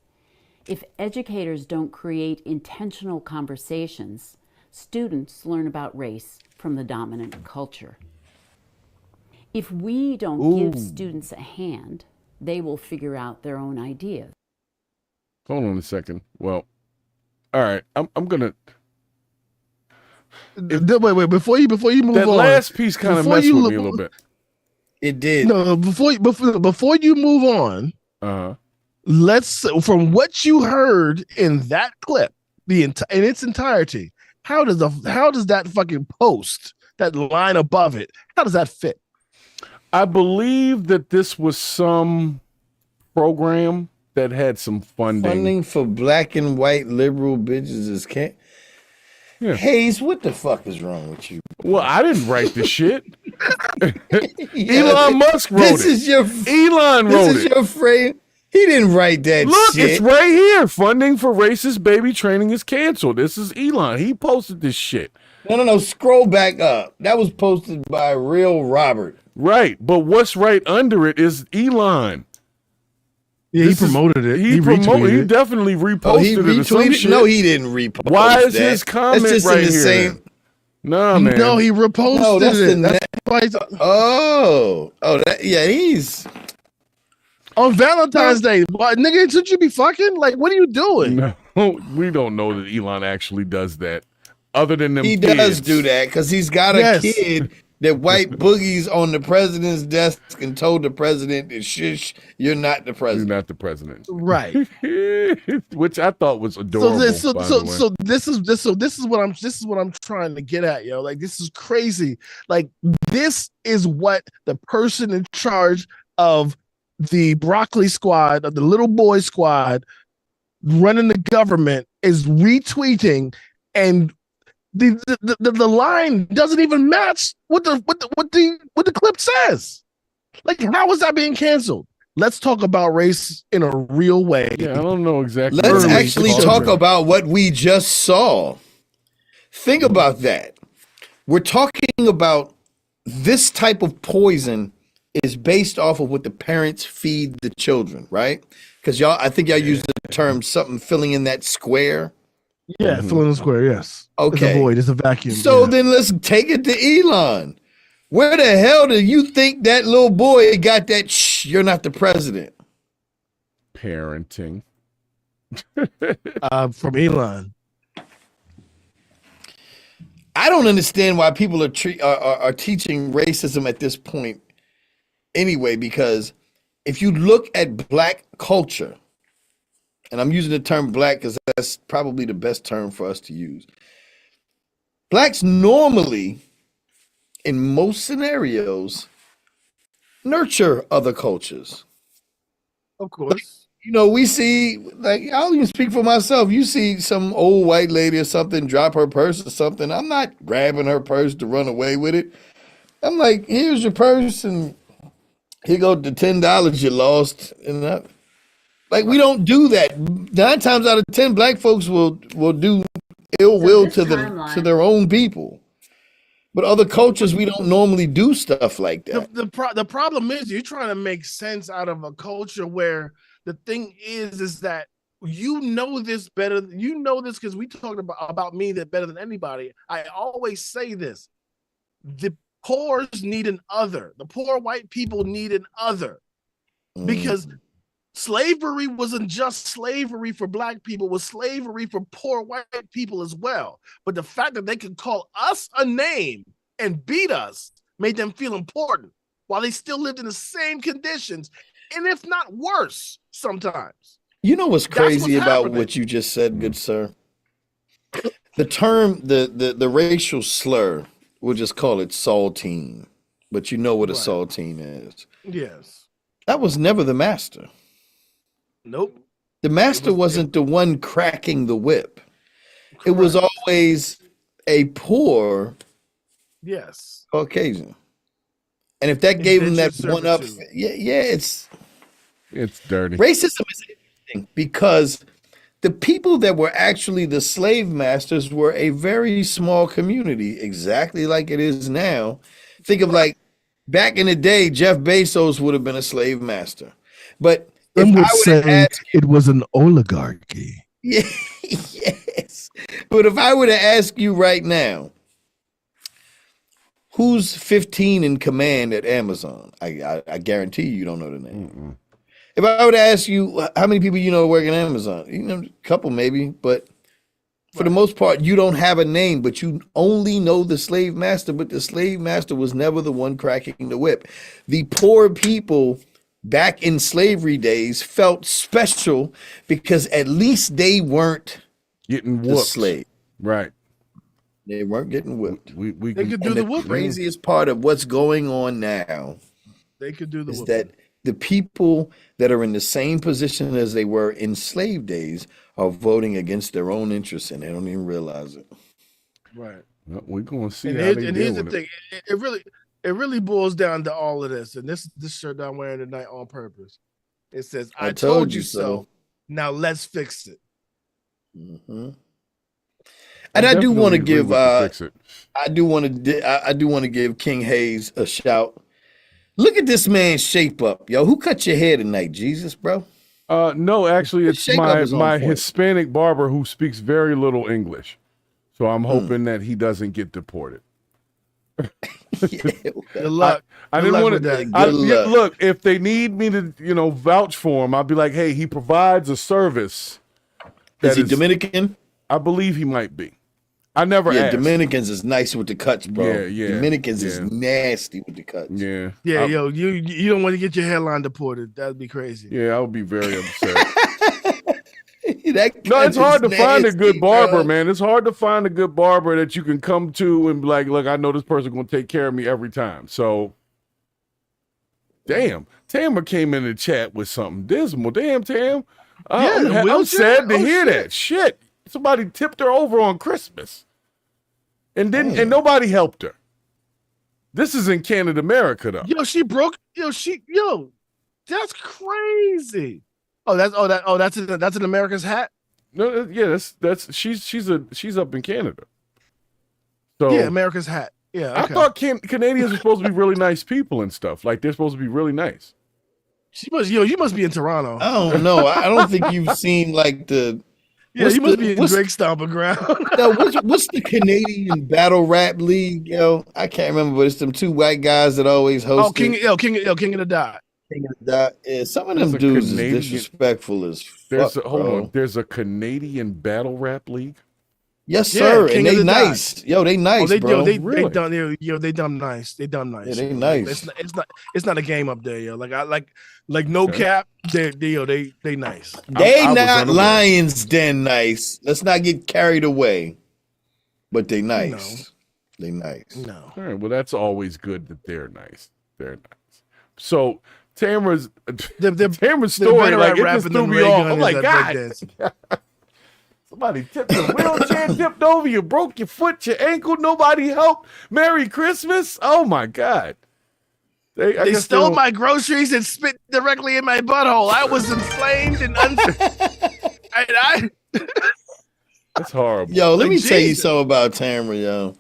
If educators don't create intentional conversations, students learn about race from the dominant culture. If we don't give students a hand, they will figure out their own ideas. Hold on a second. Well, all right, I'm gonna. Wait, before you move on. That last piece kind of messed with me a little bit. It did. No, before you move on, let's from what you heard in that clip, in its entirety, how does that fucking post, that line above it, how does that fit? I believe that this was some program that had some Funding for black and white liberal bitches is can't. Yeah. Hayes, what the fuck is wrong with you? Well, I didn't write the shit. Elon Musk wrote this it. Is your, Elon wrote This is it. your frame. He didn't write that Look, shit. it's right here. Funding for racist baby training is canceled. This is Elon. He posted this shit. No. Scroll back up. That was posted by Real Robert. Right. But what's right under it is Elon. Yeah, he promoted it. He definitely reposted it or some shit. No, he didn't repost Why is that. his comment That's just right in the here? same. No, man. No, he reposted No, that's it. Yeah, he's on Valentine's Day. What, nigga, should you be fucking? Like, what are you doing? No, we don't know that Elon actually does that. Other than them he kids. does do that because he's got a kid that white boogies on the president's desk and told the president, "Shush, you're not the president. You're not the president." Right. Which I thought was adorable. So this is what I'm trying to get at, yo. Like, this is crazy. Like, this is what the person in charge of the broccoli squad, of the little boy squad running the government is retweeting, and the line doesn't even match what the clip says. Like, how is that being canceled? Let's talk about race in a real way. Yeah, I don't know exactly. Let's actually talk about what we just saw. Think about that. We're talking about this type of poison is based off of what the parents feed the children, right? Because I think y'all use the term something filling in that square. Yeah, filling in the square, yes. Okay. It's a void, it's a vacuum. So then let's take it to Elon. Where the hell do you think that little boy got that, shh, you're not the president? Parenting. From Elon. I don't understand why people are teaching racism at this point anyway, because if you look at black culture, and I'm using the term black because that's probably the best term for us to use. Blacks normally, in most scenarios, nurture other cultures. Of course. You know, we see, like, I'll even speak for myself. You see some old white lady or something drop her purse or something. I'm not grabbing her purse to run away with it. I'm like, here's your purse, and here go the $10 you lost. And like, we don't do that. 9 times out of 10, black folks will do ill will to their own people. But other cultures, we don't normally do stuff like that. The problem is you're trying to make sense out of a culture where the thing is that you know this better. You know this because we talked about me that better than anybody. I always say this. The poor need an other. The poor white people need an other. Because slavery wasn't just slavery for black people, it was slavery for poor white people as well. But the fact that they could call us a name and beat us made them feel important while they still lived in the same conditions, and if not worse sometimes. You know what's crazy about what you just said, good sir? The term, the racial slur, we'll just call it saltine, but you know what a saltine is. Yes. That was never the master. Nope. The master wasn't the one cracking the whip. Correct. It was always a poor Caucasian. And if that gave him that one up, it's dirty. Racism is interesting because the people that were actually the slave masters were a very small community, exactly like it is now. Think of like back in the day, Jeff Bezos would have been a slave master. But some would say it was an oligarchy. Yes. But if I were to ask you right now, who's 15 in command at Amazon? I guarantee you don't know the name. If I were to ask you how many people you know work at Amazon, you know, a couple maybe, but For the most part, you don't have a name, but you only know the slave master, but the slave master was never the one cracking the whip. The poor people back in slavery days felt special because at least they weren't getting the whooped. slave. Right. They weren't getting whipped. We They could do the whooping. Craziest part of what's going on now They could do the is whooping. that the people that are in the same position as they were in slave days are voting against their own interests, and they don't even realize it. Right. Well, we're going to see And how here's, they and deal here's the with thing. It really boils down to all of this. And this shirt that I'm wearing tonight on purpose. It says, I told you so. Now let's fix it. Mm-hmm. And I do want to give I do want to give King Haze a shout. Look at this man's shape up, yo. Who cut your hair tonight, Jesus, bro? No, actually, it's my Hispanic barber who speaks very little English. So I'm hoping that he doesn't get deported. Good luck. I didn't want to. Look, if they need me to, vouch for him, I'll be like, hey, he provides a service. Is he Dominican? I believe he might be. I never asked. Dominicans is nice with the cuts, bro. Yeah. Dominicans is nasty with the cuts. Yeah. Yeah, yo, you don't want to get your hairline deported. That'd be crazy. Yeah, I would be very upset. No, it's hard to find a good barber, man. It's hard to find a good barber that you can come to and be like, look, I know this person going to take care of me every time. So, damn. Tamara came in the chat with something dismal. Damn, Tam. I'm sad to hear that. Shit. Somebody tipped her over on Christmas. And nobody helped her. This is in Canada, America, though. That's crazy. That's an America's hat. No, yeah, she's up in Canada. So yeah, America's hat. Yeah, okay. I thought Canadians are supposed to be really nice people and stuff. Like they're supposed to be really nice. You must be in Toronto. I don't know. I don't think you've seen like the. Yeah, you must be in Drake stomping ground. No, what's the Canadian battle rap league? Yo, I can't remember, but it's them two white guys that always host. Oh, King of the Dot. King of the Dot. Yeah, some of them dudes is disrespectful as fuck. Hold on. There's a Canadian battle rap league. Yes, sir. Yeah, and they nice. Dot. Yo, they nice, bro. They done nice. They done nice. Yeah, they nice. It's not a game up there, yo. Like no cap. They nice. They not Lions Den nice. Let's not get carried away. But they nice. They nice. No. All right. Well, that's always good that they're nice. They're nice. So Tamara's story, like it just threw me off. I'm like, God. Somebody tipped a wheelchair, tipped over, you broke your foot, your ankle, nobody helped. Merry Christmas. Oh my God. They stole my groceries and spit directly in my butthole. I was inflamed and That's horrible. Yo, let me tell you something about Tamara, yo.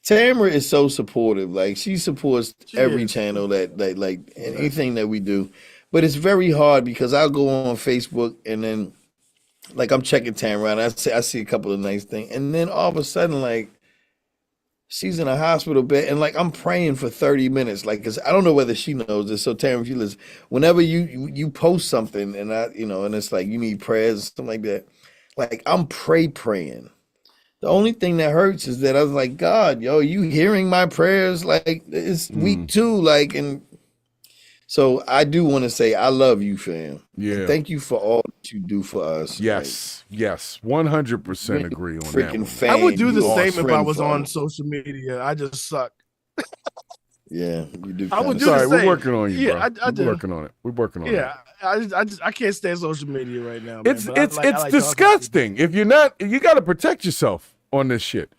Tamara is so supportive. Like she supports every channel that like anything that we do. But it's very hard because I'll go on Facebook and then like I'm checking Tamara and I see a couple of nice things. And then all of a sudden, like she's in a hospital bed and like I'm praying for 30 minutes. Like, cause I don't know whether she knows this. So Tamara, if you listen, whenever you post something and and it's like you need prayers or something like that, like I'm praying. The only thing that hurts is that I was like, God, yo, you hearing my prayers? Like it's week 2, like, and so I do want to say I love you, fam. Yeah. And thank you for all that you do for us. Yes, yes, 100% agree on that one. I would do the same if I was on social media. I just suck. Yeah, you do. I would do Sorry, the same. we're working on you, Yeah, bro. I do. We're working on it. We're working on it. Yeah, I can't stand social media right now. Man, It's disgusting. If you're not, you got to protect yourself on this shit,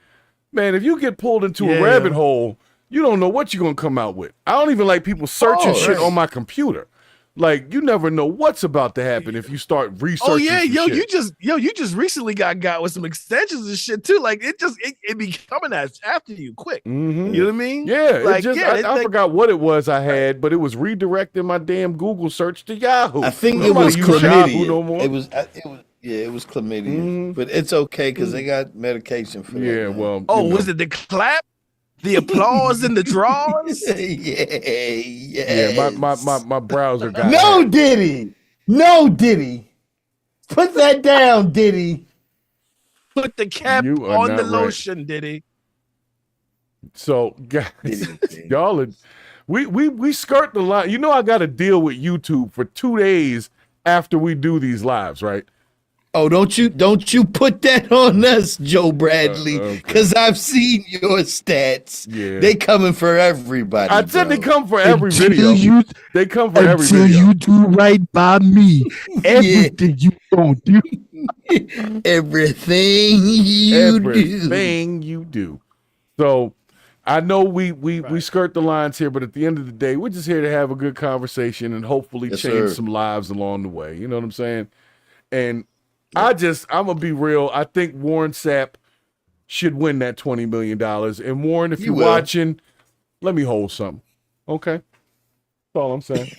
man. If you get pulled into a rabbit hole, you don't know what you're gonna come out with. I don't even like people searching shit on my computer. Like you never know what's about to happen if you start researching. Oh yeah, some shit. you just recently got with some extensions and shit too. Like it be coming after you quick. Mm-hmm. You know what I mean? Yeah, like, I forgot what it was I had, but it was redirecting my damn Google search to Yahoo. I think it was chlamydia. It was chlamydia, but it's okay because they got medication for that. Yeah, well. Was it the clap? The applause in the drawers? Yeah. My browser got No, Diddy. Put that down, Diddy. put the cap You are on the not right. lotion, did he? So, guys, y'all are, we skirt the line. You know, I got to deal with YouTube for 2 days after we do these lives, right? Oh, don't you put that on us, Joe Bradley, because I've seen your stats. Yeah. They coming for everybody. I said bro. they come for every Until video. They come for every Until video. you do right by me, everything you don't do. Everything you do. So I know we skirt the lines here, but at the end of the day, we're just here to have a good conversation and hopefully Yes, change sir. some lives along the way. You know what I'm saying? And I'm gonna be real. I think Warren Sapp should win that $20 million. And Warren, if You you're will. watching, let me hold something. Okay? That's all I'm saying.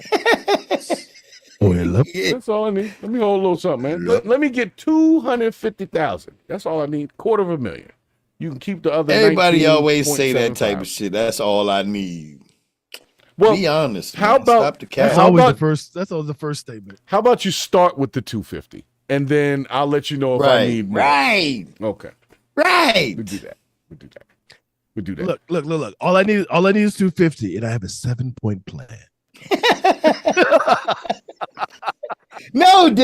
That's all I need. Let me hold a little something, man. Let me get 250,000. That's all I need. $250,000. You can keep the other. Everybody always say that 19.75. type of shit. That's all I need. Well, be honest. how man. about Stop the cap? That's always the first. That's always the first statement. How about you start with the 250, and then I'll let you know if I need more. Right. Okay. Right. We do that. We do that. Look. All I need is 250, and I have a 7-point plan. No,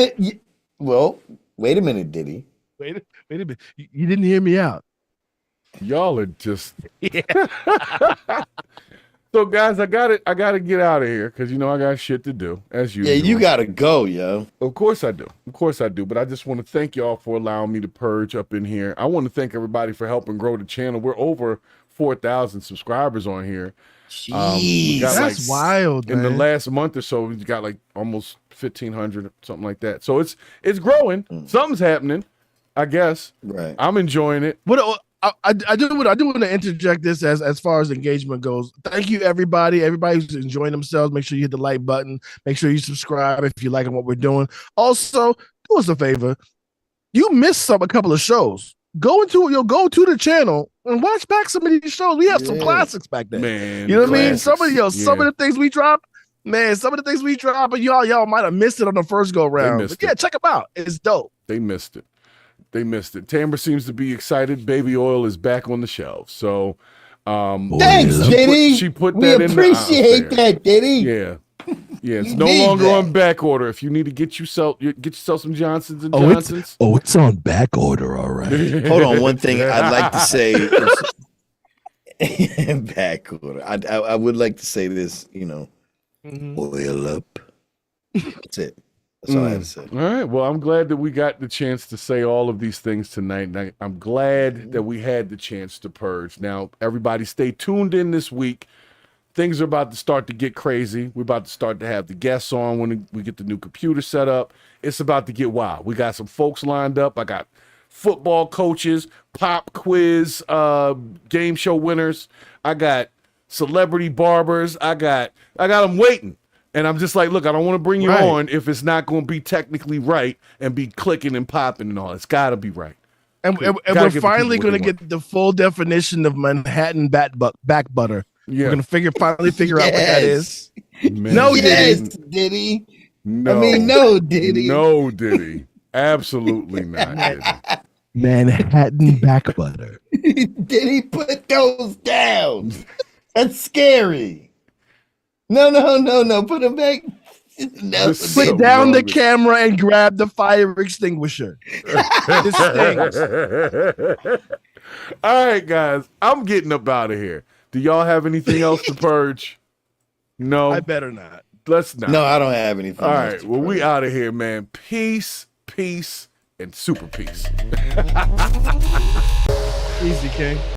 well, wait a minute, did he? Wait a minute. You didn't hear me out. Y'all are just. So guys, I gotta get out of here because you know I got shit to do as usual. Yeah, you gotta go, yo. Of course I do. But I just want to thank y'all for allowing me to purge up in here. I want to thank everybody for helping grow the channel. We're over 4,000 subscribers on here. We got That's wild, in the man. last month or so, we've got like almost 1,500, something like that. So it's growing. Something's happening, I guess. Right. I'm enjoying it. What I do want to interject this as far as engagement goes. Thank you, everybody who's enjoying themselves. Make sure you hit the like button. Make sure you subscribe if you liking what we're doing. Also, do us a favor. You missed a couple of shows. Go to the channel and watch back some of these shows. We have some classics back there. Man, you know what I mean? classics. Some of the things we drop, and y'all might have missed it on the first go round. But yeah, check them out. It's dope. They missed it. Tamara seems to be excited. Baby oil is back on the shelves. So, thanks, Diddy. She put we that in. appreciate that, Diddy. Yeah. It's You no need longer that. on back order. If you need to get yourself some Johnsons and Johnsons. It's on back order, all right. Hold on, one thing I'd like to say. Back order. I would like to say this. Oil up. That's it. That's all I have to say. All right. Well, I'm glad that we got the chance to say all of these things tonight. And I'm glad that we had the chance to purge. Now, everybody stay tuned in this week. Things are about to start to get crazy. We're about to start to have the guests on when we get the new computer set up. It's about to get wild. We got some folks lined up. I got football coaches, pop quiz, game show winners. I got celebrity barbers. I got them waiting. And I'm just like, look, I don't want to bring you on if it's not going to be technically right and be clicking and popping and all. It's got to be right. And we're finally going to get the full definition of Manhattan back butter. Yeah. We're going to finally figure out what that is. Man. No, Diddy. No. I mean, no, Diddy. No, Diddy. Absolutely not, Diddy. Manhattan back butter. Diddy, put those down. That's scary. No. Put them back. No. Put down the camera and grab the fire extinguisher. This stings. All right, guys. I'm getting up out of here. Do y'all have anything else to purge? No. I better not. Let's not. No, I don't have anything. All else right. to Well, we purge. out of here, man. Peace, and super peace. Easy, King.